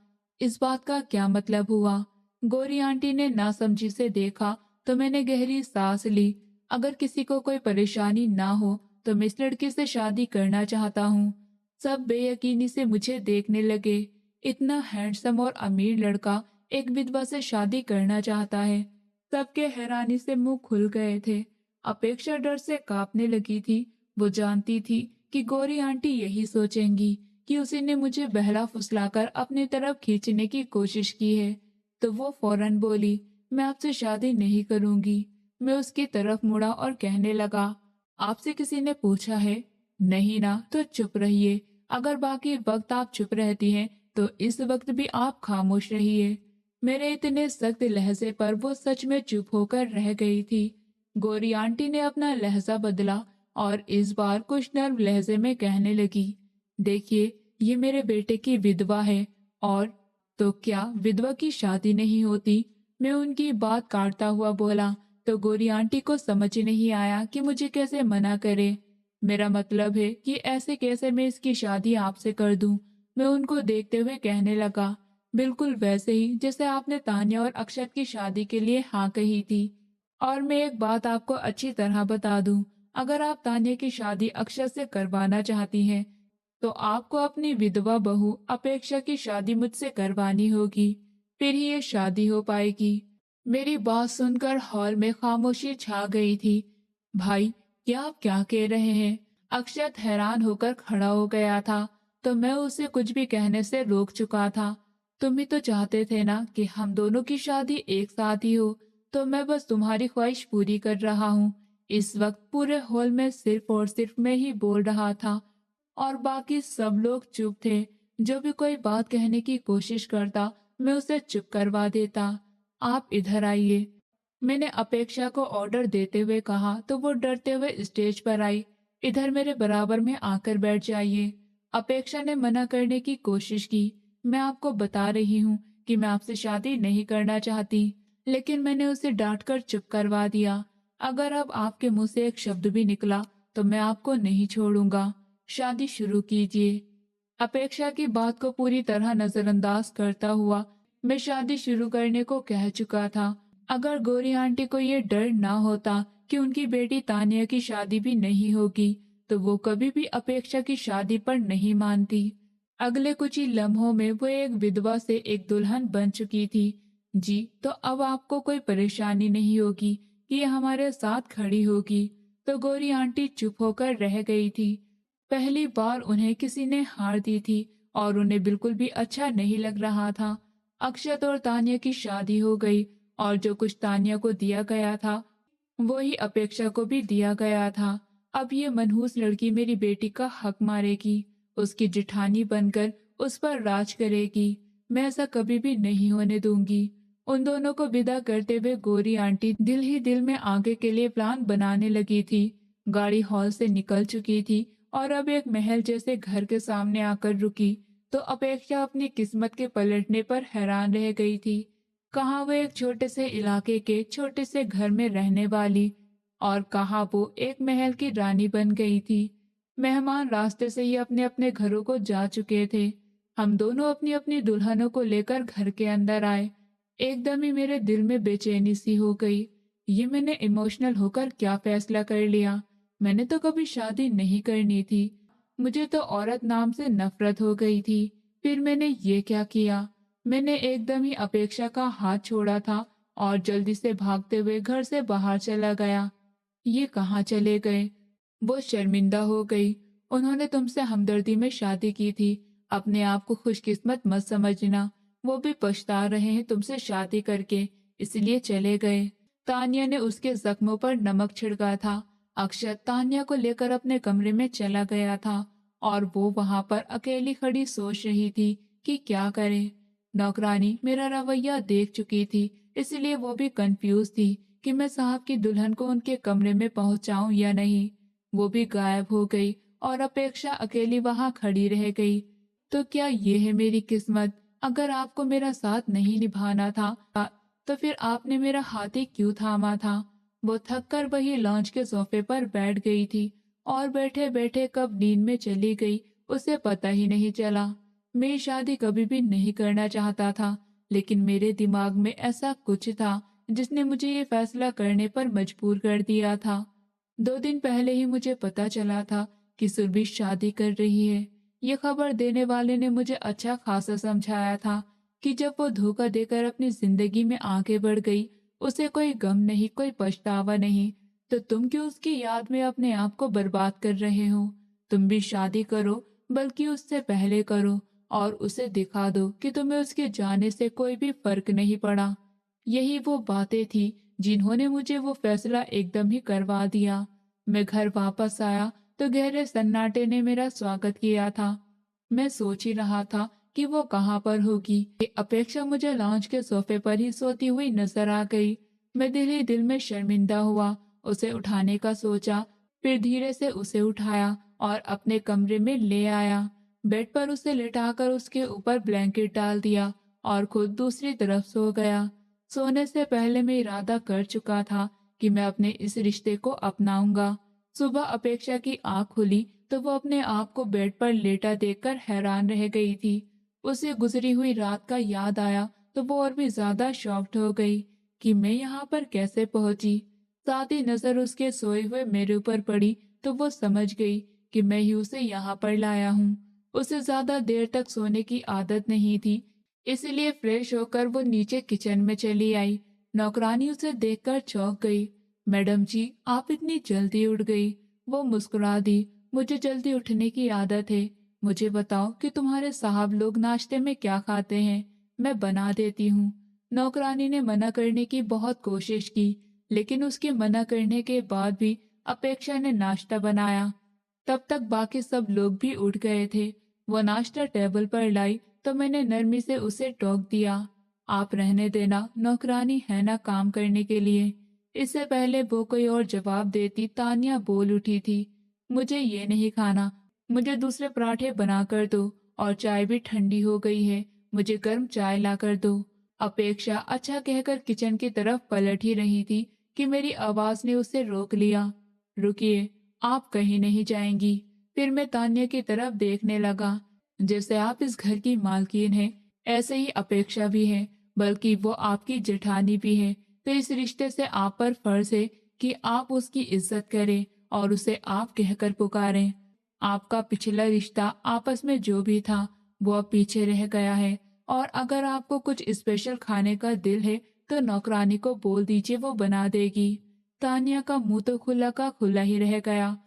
इस बात का क्या मतलब हुआ? गौरी आंटी ने नासमझी से देखा तो मैंने गहरी सांस ली। अगर किसी को कोई परेशानी ना हो तो मैं इस लड़के से शादी करना चाहता हूँ। सब बेयकीनी से मुझे देखने लगे। इतना हैंडसम और अमीर लड़का एक विधवा से शादी करना चाहता है। सबके हैरानी से मुंह खुल गए थे। अपेक्षा डर से कांपने लगी थी। वो जानती थी कि गौरी आंटी यही सोचेंगी कि उसी ने मुझे बहला फुसलाकर अपनी तरफ खींचने की कोशिश की है। तो वो फौरन बोली, मैं आपसे शादी नहीं करूंगी। मैं उसकी तरफ मुड़ा और कहने लगा, आपसे किसी ने पूछा है? नहीं ना, तो चुप रहिए। अगर बाकी वक्त आप चुप रहती हैं तो इस वक्त भी आप खामोश रहिए। मेरे इतने सख्त लहजे पर वो सच में चुप होकर रह गई थी। गौरी आंटी ने अपना लहजा बदला और इस बार कुछ नर्म लहजे में कहने लगी, देखिए, ये मेरे बेटे की विधवा है। और तो क्या विधवा की शादी नहीं होती? मैं उनकी बात काटता हुआ बोला। तो गौरी आंटी को समझ नहीं आया कि मुझे कैसे मना करे। मेरा मतलब है कि ऐसे कैसे मैं इसकी शादी आपसे कर दूं। मैं उनको देखते हुए कहने लगा, बिल्कुल वैसे ही जैसे आपने तान्या और अक्षत की शादी के लिए हाँ कही थी। और मैं एक बात आपको अच्छी तरह बता दूं, अगर आप तान्या की शादी अक्षत से करवाना चाहती हैं तो आपको अपनी विधवा बहू अपेक्षा की शादी मुझसे करवानी होगी, फिर ही ये शादी हो पाएगी। मेरी बात सुनकर हॉल में खामोशी छा गई थी। भाई, क्या आप क्या कह रहे हैं? अक्षत हैरान होकर खड़ा हो गया था, तो मैं उसे कुछ भी कहने से रोक चुका था। तुम ही तो चाहते थे ना कि हम दोनों की शादी एक साथ ही हो, तो मैं बस तुम्हारी ख्वाहिश पूरी कर रहा हूँ। इस वक्त पूरे हॉल में सिर्फ और सिर्फ मैं ही बोल रहा था और बाकी सब लोग चुप थे। जो भी कोई बात कहने की कोशिश करता मैं उसे चुप करवा देता। आप इधर आइए, मैंने अपेक्षा को ऑर्डर देते हुए कहा तो वो डरते हुए स्टेज पर आई। इधर मेरे बराबर में आकर बैठ जाइए। अपेक्षा ने मना करने की कोशिश की। मैं आपको बता रही हूँ कि मैं आपसे शादी नहीं करना चाहती, लेकिन मैंने उसे डांट कर चुप करवा दिया। अगर अब आपके मुंह से एक शब्द भी निकला तो मैं आपको नहीं छोड़ूंगा। शादी शुरू कीजिए। अपेक्षा की बात को पूरी तरह नजरअंदाज करता हुआ मैं शादी शुरू करने को कह चुका था। अगर गौरी आंटी को ये डर ना होता कि उनकी बेटी तानिया की शादी भी नहीं होगी, तो वो कभी भी अपेक्षा की शादी पर नहीं मानती। अगले कुछ ही लम्हों में वो एक विधवा से एक दुल्हन बन चुकी थी। जी, तो अब आपको कोई परेशानी नहीं होगी कि ये हमारे साथ खड़ी होगी। तो गौरी आंटी चुप होकर रह गई थी। पहली बार उन्हें किसी ने हार दी थी और उन्हें बिल्कुल भी अच्छा नहीं लग रहा था। अक्षत और तानिया की शादी हो गई और जो कुछ तानिया को दिया गया था वो ही अपेक्षा को भी दिया गया था। अब ये मनहूस लड़की मेरी बेटी का हक मारेगी, उसकी जिठानी बनकर उस पर राज करेगी। मैं ऐसा कभी भी नहीं होने दूंगी। उन दोनों को विदा करते हुए गौरी आंटी दिल ही दिल में आगे के लिए प्लान बनाने लगी थी। गाड़ी हॉल से निकल चुकी थी और अब एक महल जैसे घर के सामने आकर रुकी। तो अपेक्षा अपनी किस्मत के पलटने पर हैरान रह गई थी। कहाँ वो एक छोटे से इलाके के छोटे से घर में रहने वाली, और कहाँ वो एक महल की रानी बन गई थी। मेहमान रास्ते से ही अपने अपने घरों को जा चुके थे। हम दोनों अपनी अपनी दुल्हनों को लेकर घर के अंदर आए। एकदम ही मेरे दिल में बेचैनी सी हो गई। ये मैंने इमोशनल होकर क्या फैसला कर लिया। मैंने तो कभी शादी नहीं करनी थी। मुझे तो औरत नाम से नफरत हो गई थी। फिर मैंने ये क्या किया। मैंने एकदम ही अपेक्षा का हाथ छोड़ा था और जल्दी से भागते हुए घर से बाहर चला गया। ये कहाँ चले गए। वो शर्मिंदा हो गई। उन्होंने तुमसे हमदर्दी में शादी की थी। अपने आप को खुशकिस्मत मत समझना। वो भी पछता रहे हैं तुमसे शादी करके, इसलिए चले गए। तानिया ने उसके जख्मों पर नमक छिड़का था। अक्षत तानिया को लेकर अपने कमरे में चला गया था और वो वहां पर अकेली खड़ी सोच रही थी कि क्या करे। नौकरानी मेरा रवैया देख चुकी थी, इसलिए वो भी कंफ्यूज थी कि मैं साहब की दुल्हन को उनके कमरे में पहुंचाऊं या नहीं। वो भी गायब हो गई और अपेक्षा अकेली वहां खड़ी रह गई। तो क्या ये है मेरी किस्मत। अगर आपको मेरा साथ नहीं निभाना था तो फिर आपने मेरा हाथ ही क्यों थामा था। वो थक कर वही लॉन्च के सोफे पर बैठ गई थी और बैठे बैठे कब नींद में चली गई उसे पता ही नहीं चला। मैं शादी कभी भी नहीं करना चाहता था, लेकिन मेरे दिमाग में ऐसा कुछ था जिसने मुझे ये फैसला करने पर मजबूर कर दिया था। 2 दिन पहले ही मुझे पता चला था कि सुरभि शादी कर रही है। ये खबर देने वाले ने मुझे अच्छा खासा समझाया था कि जब वो धोखा देकर अपनी जिंदगी में आगे बढ़ गई, उसे कोई गम नहीं, कोई पछतावा नहीं। तो तुम क्यों उसकी याद में अपने आप को बर्बाद कर रहे हो। तुम भी शादी करो, बल्कि उससे पहले करो, और उसे दिखा दो कि तुम्हें उसके जाने से कोई भी फर्क नहीं पड़ा। यही वो बातें थी जिन्होंने मुझे वो फैसला एकदम ही करवा दिया। मैं घर वापस आया तो गहरे सन्नाटे ने मेरा स्वागत किया था। मैं सोच ही रहा था कि वो कहाँ पर होगी। ये अपेक्षा मुझे लॉन्च के सोफे पर ही सोती हुई नजर आ गई। मैं दिल ही दिल में शर्मिंदा हुआ। उसे उठाने का सोचा, फिर धीरे से उसे उठाया और अपने कमरे में ले आया। बेड पर उसे लिटाकर उसके ऊपर ब्लैंकेट डाल दिया और खुद दूसरी तरफ सो गया। सोने से पहले मैं इरादा कर चुका था कि मैं अपने इस रिश्ते को अपनाऊंगा। सुबह अपेक्षा की आंख खुली तो वो अपने आप को बेड पर लेटा देखकर हैरान रह गई थी। उसे गुजरी हुई रात का याद आया तो वो और भी ज्यादा शॉक्ड हो गई कि मैं यहाँ पर कैसे पहुंची। साथ ही नजर उसके सोए हुए मेरे ऊपर पड़ी तो वो समझ गई कि मैं ही उसे यहाँ पर लाया हूँ। उसे ज्यादा देर तक सोने की आदत नहीं थी, इसलिए फ्रेश होकर वो नीचे किचन में चली आई। नौकरानी उसे देखकर चौंक गई। मैडम जी, आप इतनी जल्दी उठ गई। वो मुस्कुरा दी। मुझे जल्दी उठने की आदत है। मुझे बताओ कि तुम्हारे साहब लोग नाश्ते में क्या खाते हैं, मैं बना देती हूँ। नौकरानी ने मना करने की बहुत कोशिश की, लेकिन उसके मना करने के बाद भी अपेक्षा ने नाश्ता बनाया। तब तक बाकी सब लोग भी उठ गए थे। वो नाश्ता टेबल पर लाई तो मैंने नरमी से उसे टोक दिया। आप रहने देना, नौकरानी है ना काम करने के लिए। इससे पहले वो कोई और जवाब देती, तानिया बोल उठी थी, मुझे ये नहीं खाना, मुझे दूसरे पराठे बना कर दो, और चाय भी ठंडी हो गई है, मुझे गर्म चाय ला कर दो। अपेक्षा अच्छा कहकर किचन की तरफ पलट ही रही थी कि मेरी आवाज ने उसे रोक लिया। रुकिए, आप कहीं नहीं जाएंगी। फिर मैं तान्या की तरफ देखने लगा। जैसे आप इस घर की मालकिन हैं, ऐसे ही अपेक्षा भी है, बल्कि वो आपकी जेठानी भी है। तो इस रिश्ते से आप पर फर्ज है कि आप उसकी इज्जत करें और उसे आप कहकर पुकारें। आपका पिछला रिश्ता, आपस में जो भी था, वो अब पीछे रह गया है। और अगर आपको कुछ स्पेशल खाने का दिल है तो नौकरानी को बोल दीजिए, वो बना देगी। तानिया का मुंह तो खुला का खुला ही रह गया।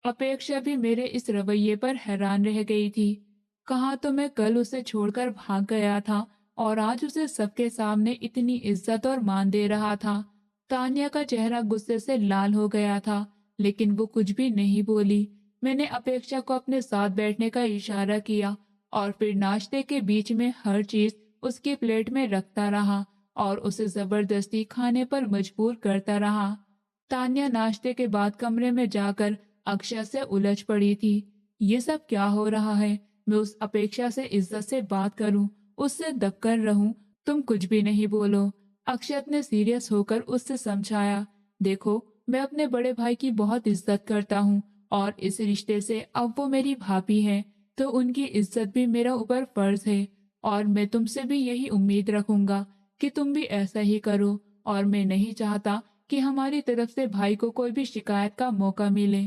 अपेक्षा भी मेरे इस रवैये पर हैरान रह गई थी। कहाँ तो मैं कल उसे छोड़कर भाग गया था और आज उसे सबके सामने इतनी इज्जत और मान दे रहा था। तानिया का चेहरा गुस्से से लाल हो गया था, लेकिन वो कुछ भी नहीं बोली। मैंने अपेक्षा को अपने साथ बैठने का इशारा किया और फिर नाश्ते के बीच में हर चीज उसकी प्लेट में रखता रहा और उसे जबरदस्ती खाने पर मजबूर करता रहा। तान्या नाश्ते के बाद कमरे में जाकर अक्षय से उलझ पड़ी थी। ये सब क्या हो रहा है। मैं उस अपेक्षा से इज्जत से बात करूं, उससे दब कर रहूं, तुम कुछ भी नहीं बोलो। अक्षत ने सीरियस होकर उससे समझाया, देखो मैं अपने बड़े भाई की बहुत इज्जत करता हूँ और इस रिश्ते से अब वो मेरी भाभी है तो उनकी इज्जत भी मेरा ऊपर फर्ज है और मैं तुमसे भी यही उम्मीद रखूंगा कि तुम भी ऐसा ही करो और मैं नहीं चाहता कि हमारी तरफ से भाई को कोई भी शिकायत का मौका मिले।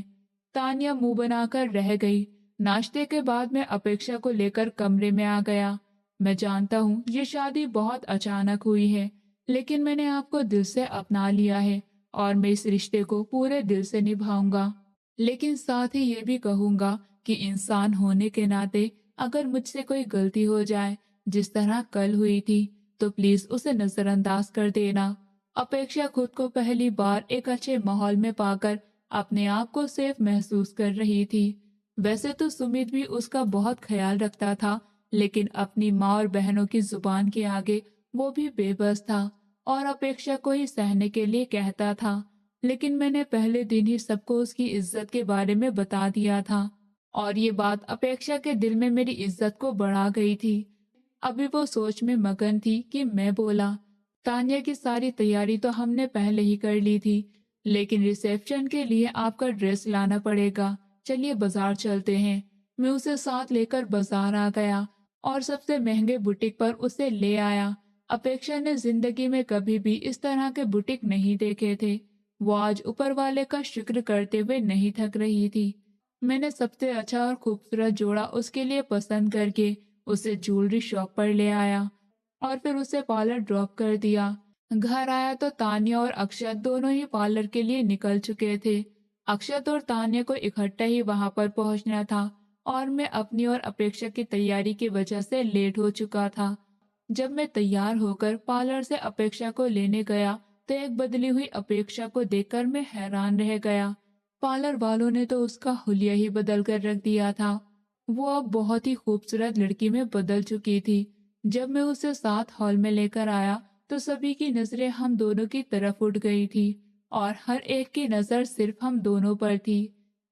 तानिया मुंह बनाकर रह गई। नाश्ते के बाद मैं अपेक्षा को लेकर कमरे में आ गया। मैं जानता हूँ ये शादी बहुत अचानक हुई है, लेकिन मैंने आपको दिल से अपना लिया है और मैं इस रिश्ते को पूरे दिल से निभाऊंगा। लेकिन साथ ही ये भी कहूंगा कि इंसान होने के नाते अगर मुझसे कोई गलती हो जाए, जिस तरह कल हुई थी, तो प्लीज उसे नजरअंदाज कर देना। अपेक्षा खुद को पहली बार एक अच्छे माहौल में पाकर अपने आप को सेफ महसूस कर रही थी। वैसे तो सुमित भी उसका बहुत ख्याल रखता था, लेकिन अपनी माँ और बहनों की जुबान के आगे वो भी बेबस था और अपेक्षा को ही सहने के लिए कहता था। लेकिन मैंने पहले दिन ही सबको उसकी इज्जत के बारे में बता दिया था और ये बात अपेक्षा के दिल में मेरी इज्जत को बढ़ा गई थी। अभी वो सोच में मगन थी कि मैं बोला, तान्या की सारी तैयारी तो हमने पहले ही कर ली थी, लेकिन रिसेप्शन के लिए आपका ड्रेस लाना पड़ेगा, चलिए बाजार चलते हैं। मैं उसे साथ लेकर बाजार आ गया और सबसे महंगे बुटीक पर उसे ले आया। अपेक्षा ने जिंदगी में कभी भी इस तरह के बुटीक नहीं देखे थे। वो आज ऊपर वाले का शुक्र करते हुए नहीं थक रही थी। मैंने सबसे अच्छा और खूबसूरत जोड़ा उसके लिए पसंद करके उसे ज्वेलरी शॉप पर ले आया और फिर उसे पार्लर ड्रॉप कर दिया। घर आया तो तान्या और अक्षत दोनों ही पार्लर के लिए निकल चुके थे। अक्षत और तान्या को इकट्ठा ही वहां पर पहुंचना था और मैं अपनी और अपेक्षा की तैयारी की वजह से लेट हो चुका था। जब मैं तैयार होकर पार्लर से अपेक्षा को लेने गया तो एक बदली हुई अपेक्षा को देखकर मैं हैरान रह गया। पार्लर वालों ने तो उसका हुलिया ही बदल कर रख दिया था। वो अब बहुत ही खूबसूरत लड़की में बदल चुकी थी। जब मैं उसे साथ हॉल में लेकर आया तो सभी की नजरें हम दोनों की तरफ उठ गई थी और हर एक की नजर सिर्फ हम दोनों पर थी।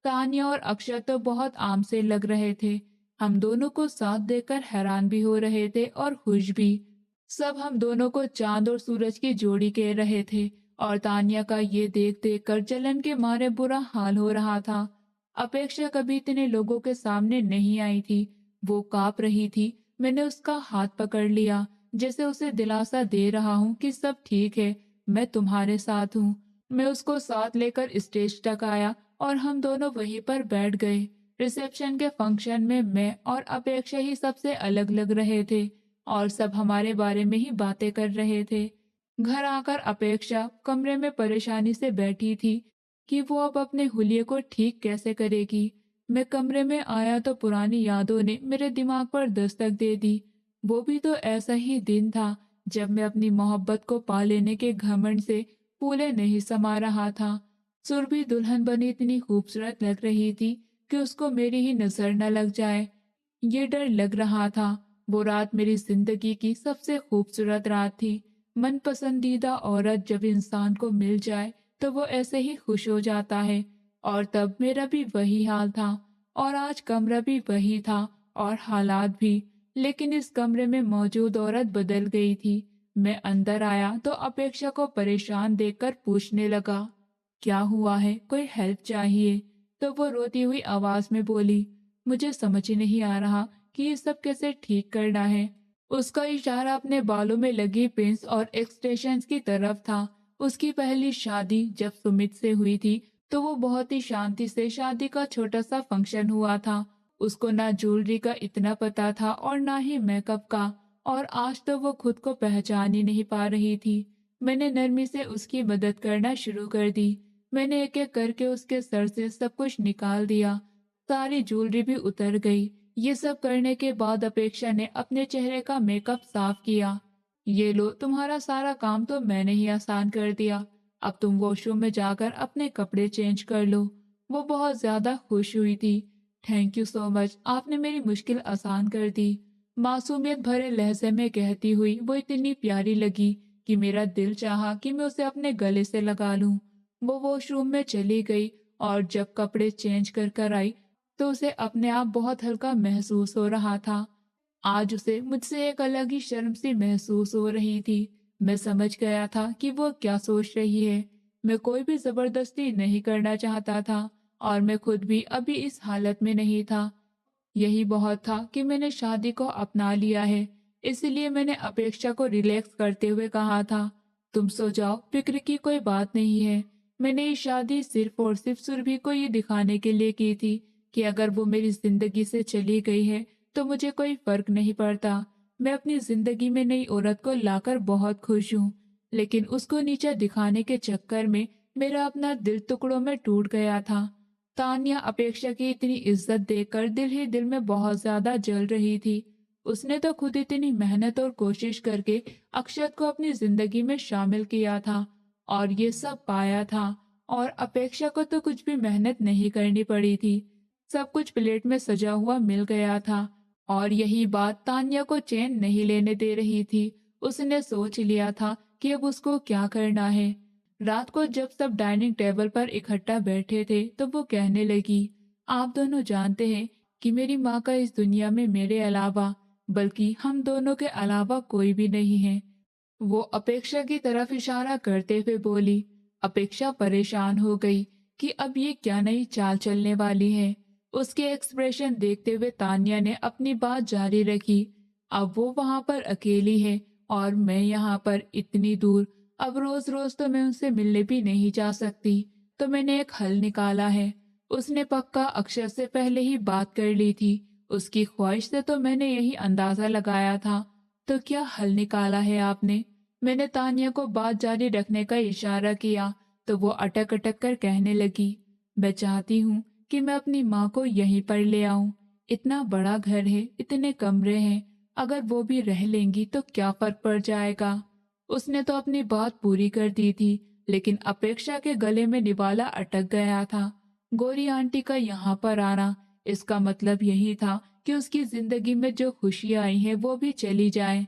तान्या और अक्षय तो बहुत आम से लग रहे थे। हम दोनों को साथ देखकर हैरान भी हो रहे थे और खुश भी। सब हम दोनों को चांद और सूरज की जोड़ी कह रहे थे और तान्या का ये देख देख कर जलन के मारे बुरा हाल हो रहा था। अपेक्षा कभी इतने लोगों के सामने नहीं आई थी। वो कांप रही थी। मैंने उसका हाथ पकड़ लिया, जैसे उसे दिलासा दे रहा हूँ कि सब ठीक है, मैं तुम्हारे साथ हूँ। मैं उसको साथ लेकर स्टेज तक आया और हम दोनों वहीं पर बैठ गए। रिसेप्शन के फंक्शन में मैं और अपेक्षा ही सबसे अलग लग रहे थे और सब हमारे बारे में ही बातें कर रहे थे। घर आकर अपेक्षा कमरे में परेशानी से बैठी थी कि वो अब अपने हुलिये को ठीक कैसे करेगी। मैं कमरे में आया तो पुरानी यादों ने मेरे दिमाग पर दस्तक दे दी। वो भी तो ऐसा ही दिन था जब मैं अपनी मोहब्बत को पा लेने के घमंड से फूले नहीं समा रहा था। सुरभि दुल्हन बनी इतनी खूबसूरत लग रही थी कि उसको मेरी ही नजर न लग जाए, ये डर लग रहा था। वो रात मेरी जिंदगी की सबसे खूबसूरत रात थी। मन पसंदीदा औरत जब इंसान को मिल जाए तो वो ऐसे ही खुश हो जाता है और तब मेरा भी वही हाल था और आज कमरा भी वही था और हालात भी। लेकिन इस कमरे में मौजूद औरत बदल गई थी। मैं अंदर आया तो अपेक्षा को परेशान देखकर पूछने लगा, क्या हुआ है, कोई हेल्प चाहिए? तो वो रोती हुई आवाज में बोली, मुझे समझ ही नहीं आ रहा कि ये सब कैसे ठीक करना है। उसका इशारा अपने बालों में लगी पिंस और एक्सटेंशंस की तरफ था। उसकी पहली शादी जब सुमित से हुई थी तो वो बहुत ही शांति से शादी का छोटा सा फंक्शन हुआ था। उसको ना ज्वेलरी का इतना पता था और ना ही मेकअप का, और आज तो वो खुद को पहचान ही नहीं पा रही थी। मैंने नरमी से उसकी मदद करना शुरू कर दी। मैंने एक एक करके उसके सर से सब कुछ निकाल दिया। सारी ज्वेलरी भी उतर गई। ये सब करने के बाद अपेक्षा ने अपने चेहरे का मेकअप साफ किया। ये लो, तुम्हारा सारा काम तो मैंने ही आसान कर दिया। अब तुम वॉशरूम में जाकर अपने कपड़े चेंज कर लो। वो बहुत ज्यादा खुश हुई थी। थैंक यू सो मच, आपने मेरी मुश्किल आसान कर दी। मासूमियत भरे लहजे में कहती हुई वो इतनी प्यारी लगी कि मेरा दिल चाहा कि मैं उसे अपने गले से लगा लूं। वो वॉशरूम में चली गई और जब कपड़े चेंज कर कर आई तो उसे अपने आप बहुत हल्का महसूस हो रहा था। आज उसे मुझसे एक अलग ही शर्म सी महसूस हो रही थी। मैं समझ गया था कि वो क्या सोच रही है। मैं कोई भी जबरदस्ती नहीं करना चाहता था और मैं खुद भी अभी इस हालत में नहीं था। यही बहुत था कि मैंने शादी को अपना लिया है। इसलिए मैंने अपेक्षा को रिलैक्स करते हुए कहा था, तुम सो जाओ, फिक्र की कोई बात नहीं है। मैंने ये शादी सिर्फ और सिर्फ सुरभि को ये दिखाने के लिए की थी कि अगर वो मेरी जिंदगी से चली गई है तो मुझे कोई फर्क नहीं पड़ता। मैं अपनी जिंदगी में नई औरत को लाकर बहुत खुश हूँ, लेकिन उसको नीचा दिखाने के चक्कर में मेरा अपना दिल टुकड़ों में टूट गया था। तान्या अपेक्षा की इतनी इज्जत देकर दिल ही दिल में बहुत ज्यादा जल रही थी। उसने तो खुद इतनी मेहनत और कोशिश करके अक्षत को अपनी जिंदगी में शामिल किया था और ये सब पाया था, और अपेक्षा को तो कुछ भी मेहनत नहीं करनी पड़ी थी। सब कुछ प्लेट में सजा हुआ मिल गया था और यही बात तान्या को चैन नहीं लेने दे रही थी। उसने सोच लिया था कि अब उसको क्या करना है। रात को जब सब डाइनिंग टेबल पर इकट्ठा बैठे थे तो वो कहने लगी, आप दोनों जानते हैं कि मेरी माँ का इस दुनिया में मेरे अलावा, बल्कि हम दोनों के अलावा कोई भी नहीं है। वो अपेक्षा की तरफ इशारा करते हुए बोली। अपेक्षा परेशान हो गई कि अब ये क्या नई चाल चलने वाली है। उसके एक्सप्रेशन देखते हुए तान्या ने अपनी बात जारी रखी। अब वो वहां पर अकेली है और मैं यहाँ पर इतनी दूर। अब रोज रोज तो मैं उनसे मिलने भी नहीं जा सकती, तो मैंने एक हल निकाला है। उसने पक्का अक्षर से पहले ही बात कर ली थी। उसकी ख्वाहिश से तो मैंने यही अंदाजा लगाया था। तो क्या हल निकाला है आपने? मैंने तानिया को बात जारी रखने का इशारा किया तो वो अटक अटक कर कहने लगी, मैं चाहती हूँ कि मैं अपनी माँ को यहीं पर ले आऊं। इतना बड़ा घर है, इतने कमरे हैं, अगर वो भी रह लेंगी तो क्या फर्क पड़ जाएगा। उसने तो अपनी बात पूरी कर दी थी, लेकिन अपेक्षा के गले में निवाला अटक गया था। गोरी आंटी का यहाँ पर आना, इसका मतलब यही था कि उसकी जिंदगी में जो खुशियां आई हैं वो भी चली जाए।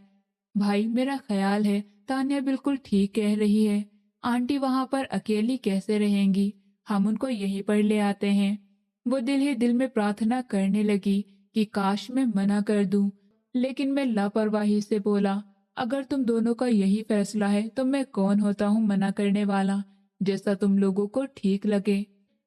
भाई, मेरा ख्याल है तान्या बिल्कुल ठीक कह रही है। आंटी वहां पर अकेली कैसे रहेंगी, हम उनको यहीं पर ले आते हैं। वो दिल ही दिल में प्रार्थना करने लगी कि काश मैं मना कर दूं, लेकिन मैं लापरवाही से बोला, अगर तुम दोनों का यही फैसला है तो मैं कौन होता हूँ मना करने वाला, जैसा तुम लोगों को ठीक लगे।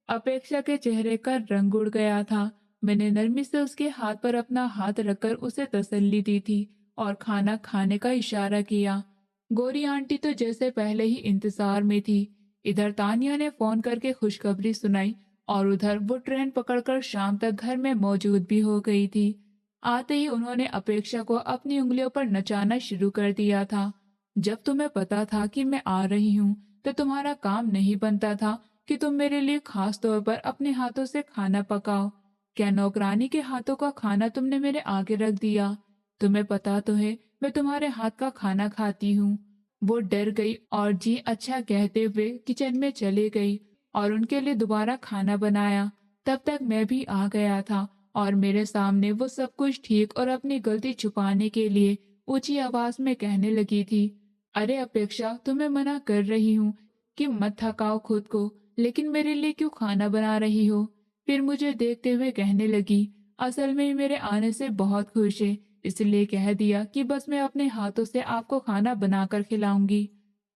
अपेक्षा के चेहरे का रंग उड़ गया था। मैंने नरमी से उसके हाथ पर अपना हाथ रखकर उसे तसल्ली दी थी और खाना खाने का इशारा किया। गोरी आंटी तो जैसे पहले ही इंतजार में थी। इधर तानिया ने फोन करके खुशखबरी सुनाई और उधर वो ट्रेन पकड़कर शाम तक घर में मौजूद भी हो गई थी। आते ही उन्होंने अपेक्षा को अपनी उंगलियों पर नचाना शुरू कर दिया था। जब तुम्हें पता था कि मैं आ रही हूँ तो तुम्हारा काम नहीं बनता था कि तुम मेरे लिए खास तौर पर अपने हाथों से खाना पकाओ। क्या नौकरानी के हाथों का खाना तुमने मेरे आगे रख दिया? तुम्हें पता तो है मैं तुम्हारे हाथ का खाना खाती हूँ। वो डर गई और जी अच्छा कहते हुए किचन में चली गई और उनके लिए दोबारा खाना बनाया। तब तक मैं भी आ गया था और मेरे सामने वो सब कुछ ठीक और अपनी गलती छुपाने के लिए ऊंची आवाज में कहने लगी थी, अरे अपेक्षा, तुम्हें मना कर रही हूँ कि मत थकाओ खुद को, लेकिन मेरे लिए क्यों खाना बना रही हो? फिर मुझे देखते हुए कहने लगी, असल में मेरे आने से बहुत खुश है, इसलिए कह दिया कि बस मैं अपने हाथों से आपको खाना बनाकर खिलाऊंगी।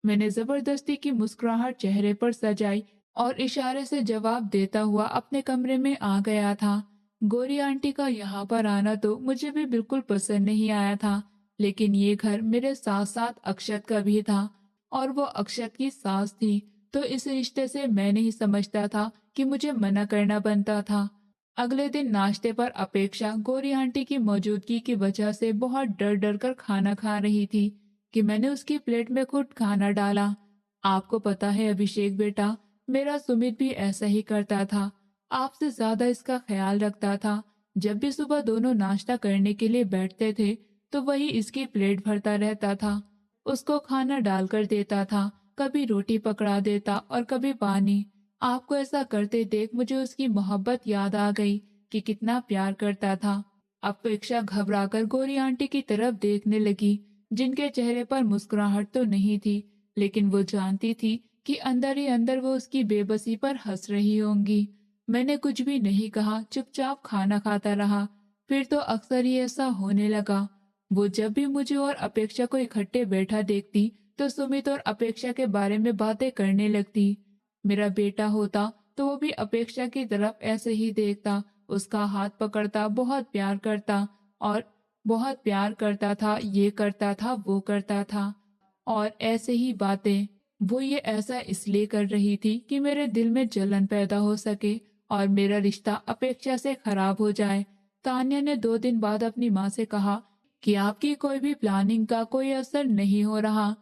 मैंने जबरदस्ती की मुस्कुराहट चेहरे पर सजाई और इशारे से जवाब देता हुआ अपने कमरे में आ गया था। गोरी आंटी का यहाँ पर आना तो मुझे भी बिल्कुल पसंद नहीं आया था, लेकिन ये घर मेरे साथ साथ अक्षत का भी था और वो अक्षत की सास थी, तो इस रिश्ते से मैं नहीं समझता था कि मुझे मना करना बनता था। अगले दिन नाश्ते पर अपेक्षा गोरी आंटी की मौजूदगी की वजह से बहुत डर डर कर खाना खा रही थी कि मैंने उसकी प्लेट में खुद खाना डाला। आपको पता है अभिषेक बेटा, मेरा सुमित भी ऐसा ही करता था, आपसे ज्यादा इसका ख्याल रखता था। जब भी सुबह दोनों नाश्ता करने के लिए बैठते थे तो वही इसकी प्लेट भरता रहता था, उसको खाना डालकर देता था, कभी रोटी पकड़ा देता और कभी पानी। आपको ऐसा करते देख मुझे उसकी मोहब्बत याद आ गई कि कितना प्यार करता था। अपेक्षा घबराकर गोरी आंटी की तरफ देखने लगी, जिनके चेहरे पर मुस्कुराहट तो नहीं थी, लेकिन वो जानती थी कि अंदर ही अंदर वो उसकी बेबसी पर हंस रही होंगी। मैंने कुछ भी नहीं कहा, चुपचाप खाना खाता रहा। फिर तो अक्सर ही ऐसा होने लगा। वो जब भी मुझे और अपेक्षा को इकट्ठे बैठा देखती तो सुमित और अपेक्षा के बारे में बातें करने लगती। मेरा बेटा होता तो वो भी अपेक्षा की तरफ ऐसे ही देखता, उसका हाथ पकड़ता, बहुत प्यार करता था, ये करता था, वो करता था। और ऐसे ही बातें वो ये ऐसा इसलिए कर रही थी कि मेरे दिल में जलन पैदा हो सके और मेरा रिश्ता अपेक्षा से खराब हो जाए। तान्या ने 2 दिन बाद अपनी माँ से कहा कि आपकी कोई भी प्लानिंग का कोई असर नहीं हो रहा।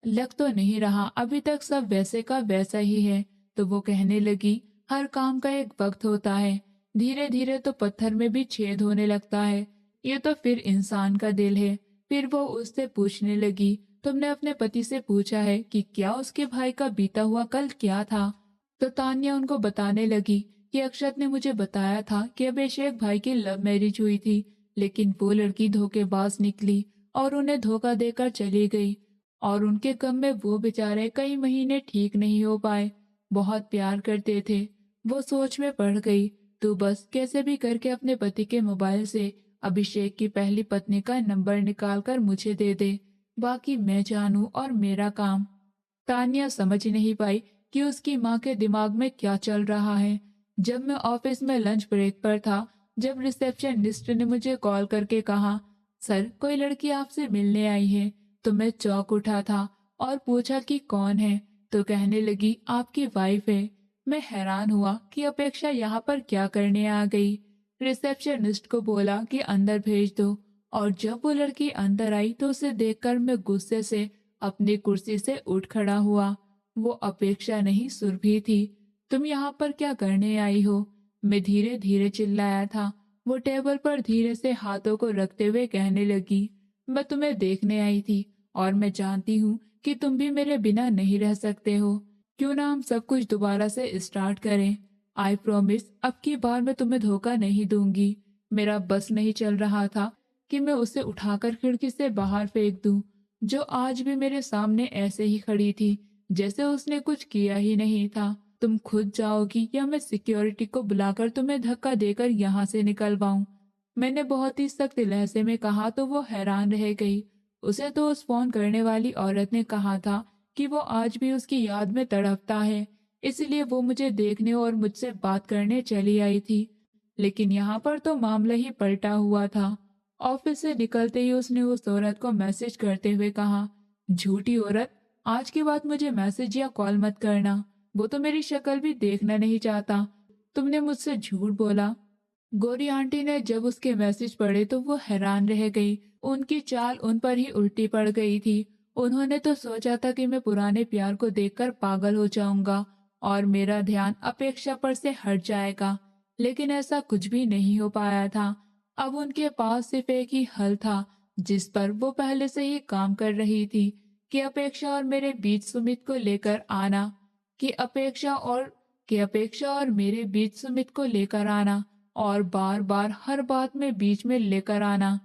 लग तो नहीं रहा, अभी तक सब वैसे का वैसा ही है। तो वो कहने लगी, हर काम का एक वक्त होता है, धीरे धीरे तो पत्थर में भी छेद होने लगता है। ये तो फिर इंसान का दिल है। फिर वो उससे पूछने लगी, तुमने अपने पति से पूछा है कि क्या उसके भाई का बीता हुआ कल क्या था? तो तान्या उनको बताने लगी कि अक्षत ने मुझे बताया था कि अभिषेक भाई की लव मैरिज हुई थी, लेकिन वो लड़की धोखेबाज निकली और उन्हें धोखा देकर चली गई। और उनके गम में वो बेचारे कई महीने ठीक नहीं हो पाए। बहुत प्यार करते थे। वो सोच में पड़ गई। तू बस कैसे भी करके अपने पति के मोबाइल से अभिषेक की पहली पत्नी का नंबर निकाल कर मुझे दे दे, बाकी मैं जानू और मेरा काम। तानिया समझ नहीं पाई कि उसकी माँ के दिमाग में क्या चल रहा है। जब मैं ऑफिस में लंच ब्रेक पर था, जब रिसेप्शनिस्ट ने मुझे कॉल करके कहा, सर कोई लड़की आपसे मिलने आई है, तो मैं चौंक उठा था और पूछा कि कौन है। तो कहने लगी, आपकी वाइफ है। मैं हैरान हुआ कि अपेक्षा यहाँ पर क्या करने आ गई। रिसेप्शनिस्ट को बोला कि अंदर भेज दो, और जब वो लड़की अंदर आई तो उसे देखकर मैं गुस्से से अपनी कुर्सी से उठ खड़ा हुआ। वो अपेक्षा नहीं, सुरभि थी। तुम यहाँ पर क्या करने आई हो? मैं धीरे धीरे चिल्लाया था। वो टेबल पर धीरे से हाथों को रखते हुए कहने लगी, मैं तुम्हें देखने आई थी और मैं जानती हूँ कि तुम भी मेरे बिना नहीं रह सकते हो। क्यों ना हम सब कुछ दोबारा से स्टार्ट करें। आई प्रॉमिस अब की बार मैं तुम्हें धोखा नहीं दूंगी। मेरा बस नहीं चल रहा था कि मैं उसे उठाकर खिड़की से बाहर फेंक दूं, जो आज भी मेरे सामने ऐसे ही खड़ी थी जैसे उसने कुछ किया ही नहीं था। तुम खुद जाओगी या मैं सिक्योरिटी को बुलाकर तुम्हें धक्का देकर यहाँ से निकलवाऊं? मैंने बहुत ही सख्त लहजे में कहा तो वो हैरान रह गई। उसे तो उस फोन करने वाली औरत ने कहा था कि वो आज भी उसकी याद में तड़पता है, इसलिए वो मुझे देखने और मुझसे बात करने चली आई थी। लेकिन यहाँ पर तो मामला ही पलटा हुआ था। ऑफिस से निकलते ही उसने उस औरत को मैसेज करते हुए कहा, झूठी औरत, आज के बाद मुझे मैसेज या कॉल मत करना। वो तो मेरी शक्ल भी देखना नहीं चाहता। तुमने मुझसे झूठ बोला। गोरी आंटी ने जब उसके मैसेज पढ़े तो वो हैरान रह गई। उनकी चाल उन पर ही उल्टी पड़ गई थी। उन्होंने तो सोचा था कि मैं पुराने प्यार को देखकर पागल हो जाऊंगा और मेरा ध्यान अपेक्षा पर से हट जाएगा, लेकिन ऐसा कुछ भी नहीं हो पाया था। अब उनके पास सिर्फ एक ही हल था, जिस पर वो पहले से ही काम कर रही थी, कि अपेक्षा और मेरे बीच सुमित को लेकर आना कि अपेक्षा और मेरे बीच सुमित को लेकर आना और बार बार हर बात में बीच में लेकर आना।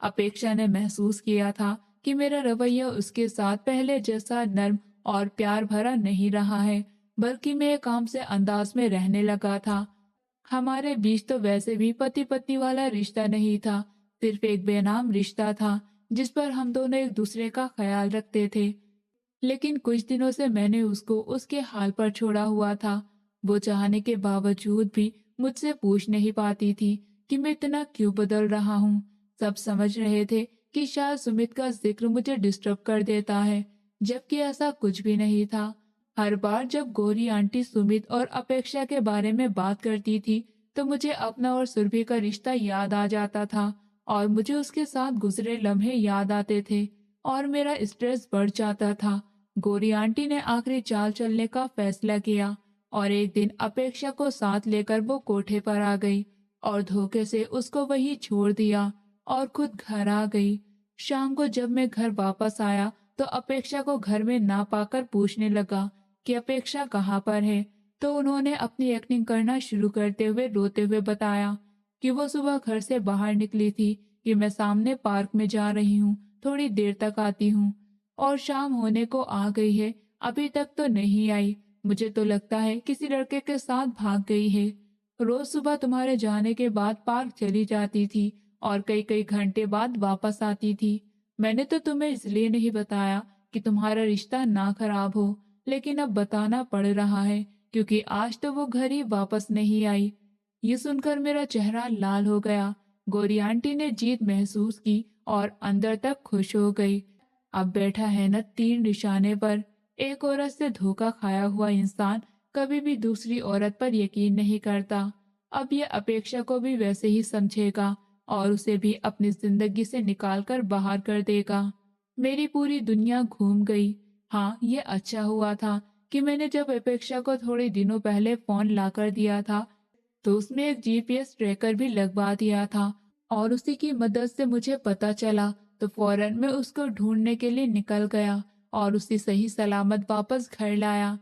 अपेक्षा ने महसूस किया था कि मेरा रवैया उसके साथ पहले जैसा नर्म और प्यार भरा नहीं रहा है, बल्कि मैं काम से अंदाज में रहने लगा था। हमारे बीच तो वैसे भी पति पत्नी वाला रिश्ता नहीं था, सिर्फ एक बेनाम रिश्ता था जिस पर हम दोनों एक दूसरे का ख्याल रखते थे। लेकिन कुछ दिनों से मैंने उसको उसके हाल पर छोड़ा हुआ था। वो चाहने के बावजूद भी मुझसे पूछ नहीं पाती थी कि मैं इतना क्यों बदल रहा हूँ। सब समझ रहे थे कि शायद सुमित का जिक्र मुझे डिस्टर्ब कर देता है, जबकि ऐसा कुछ भी नहीं था। हर बार जब गौरी आंटी सुमित और अपेक्षा के बारे में बात करती थी तो मुझे अपना और सुरभि का रिश्ता याद आ जाता था और मुझे उसके साथ गुजरे लम्हे याद आते थे और मेरा स्ट्रेस बढ़ जाता था। गोरी आंटी ने आखिरी चाल चलने का फैसला किया और एक दिन अपेक्षा को साथ लेकर वो कोठे पर आ गई और धोखे से उसको वही छोड़ दिया और खुद घर आ गई। शाम को जब मैं घर वापस आया तो अपेक्षा को घर में ना पाकर पूछने लगा कि अपेक्षा कहाँ पर है। तो उन्होंने अपनी एक्टिंग करना शुरू करते हुए रोते हुए बताया कि वो सुबह घर से बाहर निकली थी कि मैं सामने पार्क में जा रही हूँ, थोड़ी देर तक आती हूँ। और शाम होने को आ गई है, अभी तक तो नहीं आई। मुझे तो लगता है किसी लड़के के साथ भाग गई है। रोज सुबह तुम्हारे जाने के बाद पार्क चली जाती थी और कई कई घंटे बाद वापस आती थी। मैंने तो तुम्हें इसलिए नहीं बताया कि तुम्हारा रिश्ता ना खराब हो, लेकिन अब बताना पड़ रहा है क्योंकि आज तो वो घर ही वापस नहीं आई। ये सुनकर मेरा चेहरा लाल हो गया। गोरी आंटी ने जीत महसूस की और अंदर तक खुश हो गई। अब बैठा है न तीर निशाने पर। एक औरत से धोखा खाया हुआ इंसान कभी भी दूसरी औरत पर यकीन नहीं करता। अब ये अपेक्षा को भी वैसे ही समझेगा और उसे भी अपनी जिंदगी से निकाल कर बाहर कर देगा। मेरी पूरी दुनिया घूम गई। हाँ, ये अच्छा हुआ था कि मैंने जब अपेक्षा को थोड़े दिनों पहले फोन लाकर दिया था तो उसमें एक जीपीएस ट्रैकर भी लगवा दिया था और उसी की मदद से मुझे पता चला तो फौरन मैं उसको ढूंढने के लिए निकल गया और उसे सही सलामत वापस घर लाया।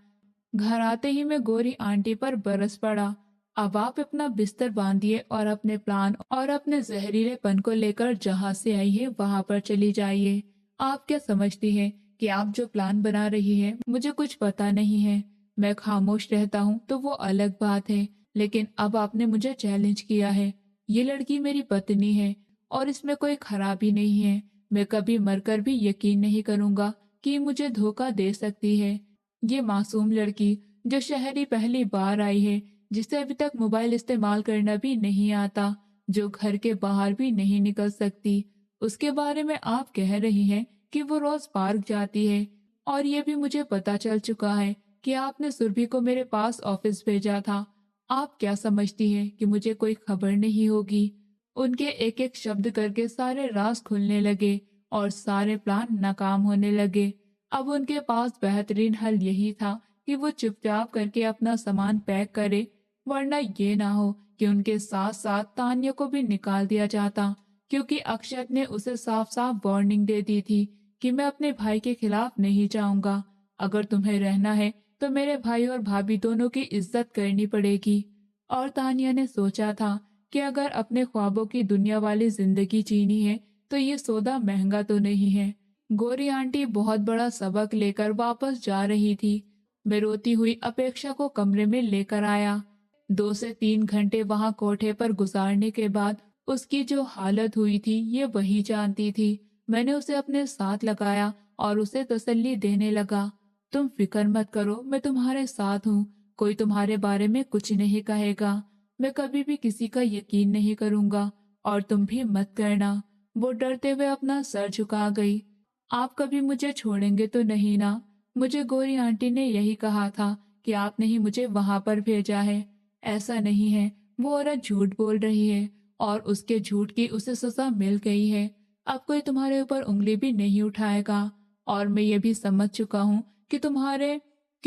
घर आते ही मैं गोरी आंटी पर बरस पड़ा। अब आप अपना बिस्तर बांधिए और अपने प्लान और अपने जहरीलेपन को लेकर जहां से आई है वहां पर चली जाइए। आप क्या समझती हैं कि आप जो प्लान बना रही है मुझे कुछ पता नहीं है। मैं खामोश रहता हूँ तो वो अलग बात है, लेकिन अब आपने मुझे चैलेंज किया है। ये लड़की मेरी पत्नी है और इसमें कोई खराबी नहीं है। मैं कभी मरकर भी यकीन नहीं करूंगा कि मुझे धोखा दे सकती है। ये मासूम लड़की जो शहर ही पहली बार आई है, जिसे अभी तक मोबाइल इस्तेमाल करना भी नहीं आता, जो घर के बाहर भी नहीं निकल सकती, उसके बारे में आप कह रही हैं कि वो रोज पार्क जाती है। और ये भी मुझे पता चल चुका है कि आपने सुरभि को मेरे पास ऑफिस भेजा था। आप क्या समझती हैं कि मुझे कोई खबर नहीं होगी? उनके एक एक शब्द करके सारे राज खुलने लगे और सारे प्लान नाकाम होने लगे। अब उनके पास बेहतरीन हल यही था कि वो चुपचाप करके अपना सामान पैक करे, वरना ये ना हो कि उनके साथ साथ तान्या को भी निकाल दिया जाता, क्योंकि अक्षत ने उसे साफ साफ वार्निंग दे दी थी कि मैं अपने भाई के खिलाफ नहीं जाऊंगा। अगर तुम्हें रहना है तो मेरे भाई और भाभी दोनों की इज्जत करनी पड़ेगी। और तानिया ने सोचा था कि अगर अपने ख्वाबों की दुनिया वाली जिंदगी जीनी है तो ये सौदा महंगा तो नहीं है। गोरी आंटी बहुत बड़ा सबक लेकर वापस जा रही थी। मैं रोती हुई अपेक्षा को कमरे में लेकर आया। 2 से 3 घंटे वहां कोठे पर गुजारने के बाद उसकी जो हालत हुई थी ये वही जानती थी। मैंने उसे अपने साथ लगाया और उसे तसल्ली देने लगा। तुम फिक्र मत करो, मैं तुम्हारे साथ हूँ। कोई तुम्हारे बारे में कुछ नहीं कहेगा। मैं कभी भी किसी का यकीन नहीं करूंगा और तुम भी मत करना। वो डरते हुए अपना सर झुका गई। आप कभी मुझे छोड़ेंगे तो नहीं ना? मुझे गोरी आंटी ने यही कहा था कि आपने ही मुझे वहां पर भेजा है। ऐसा नहीं है, वो औरत झूठ बोल रही है और उसके झूठ की उसे सजा मिल गई है। अब कोई तुम्हारे ऊपर उंगली भी नहीं उठाएगा। और मैं ये भी समझ चुका हूँ कि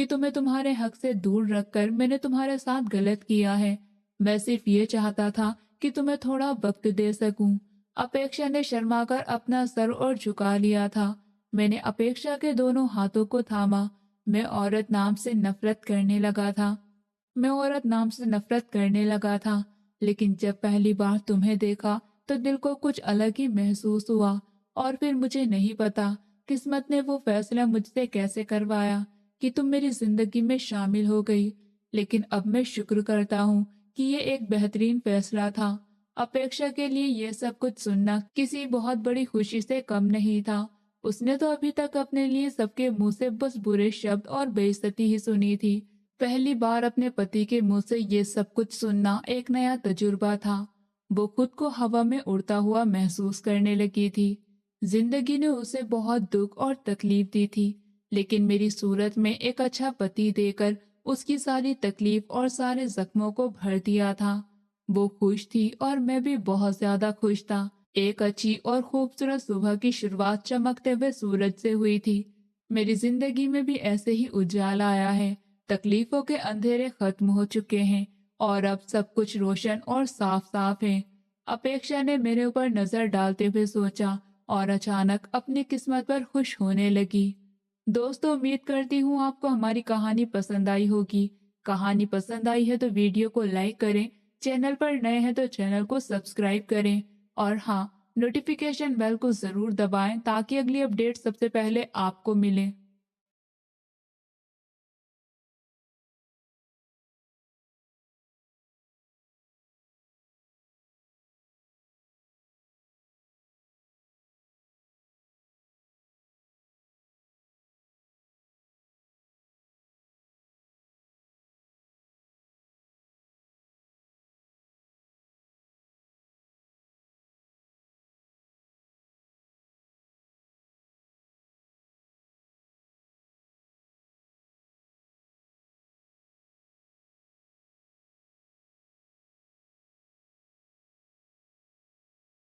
तुम्हें तुम्हारे हक से दूर रखकर मैंने तुम्हारे साथ गलत किया है। मैं सिर्फ ये चाहता था कि तुम्हें थोड़ा वक्त दे सकूं। अपेक्षा ने शर्माकर अपना सर और झुका लिया था। मैंने अपेक्षा के दोनों हाथों को थामा। मैं औरत नाम से नफरत करने लगा था। लेकिन जब पहली बार तुम्हें देखा तो दिल को कुछ अलग ही महसूस हुआ। और फिर मुझे नहीं पता किस्मत ने वो फैसला मुझसे कैसे करवाया कि तुम मेरी जिंदगी में शामिल हो गई। लेकिन अब मैं शुक्र करता हूँ कि ये एक बेहतरीन फैसला था। अपेक्षा के लिए ये सब कुछ सुनना किसी बहुत बड़ी खुशी से कम नहीं था। उसने तो अभी तक अपने लिए सबके मुंह से बस बुरे शब्द और बेइज्जती ही सुनी थी। पहली बार अपने पति के मुंह से ये सब कुछ सुनना एक नया तजुर्बा था। वो खुद को हवा में उड़ता हुआ महसूस करने लगी थी। जिंदगी ने उसे बहुत दुख और तकलीफ दी थी, लेकिन मेरी सूरत में एक अच्छा पति देकर उसकी सारी तकलीफ और सारे जख्मों को भर दिया था। वो खुश थी और मैं भी बहुत ज्यादा खुश था। एक अच्छी और खूबसूरत सुबह की शुरुआत चमकते हुए सूरज से हुई थी। मेरी जिंदगी में भी ऐसे ही उजाला आया है। तकलीफों के अंधेरे खत्म हो चुके हैं और अब सब कुछ रोशन और साफ साफ है। अपेक्षा ने मेरे ऊपर नजर डालते हुए सोचा और अचानक अपनी किस्मत पर खुश होने लगी। दोस्तों, उम्मीद करती हूँ आपको हमारी कहानी पसंद आई होगी। कहानी पसंद आई है तो वीडियो को लाइक करें, चैनल पर नए हैं तो चैनल को सब्सक्राइब करें और हाँ, नोटिफिकेशन बेल को जरूर दबाएं ताकि अगली अपडेट सबसे पहले आपको मिले।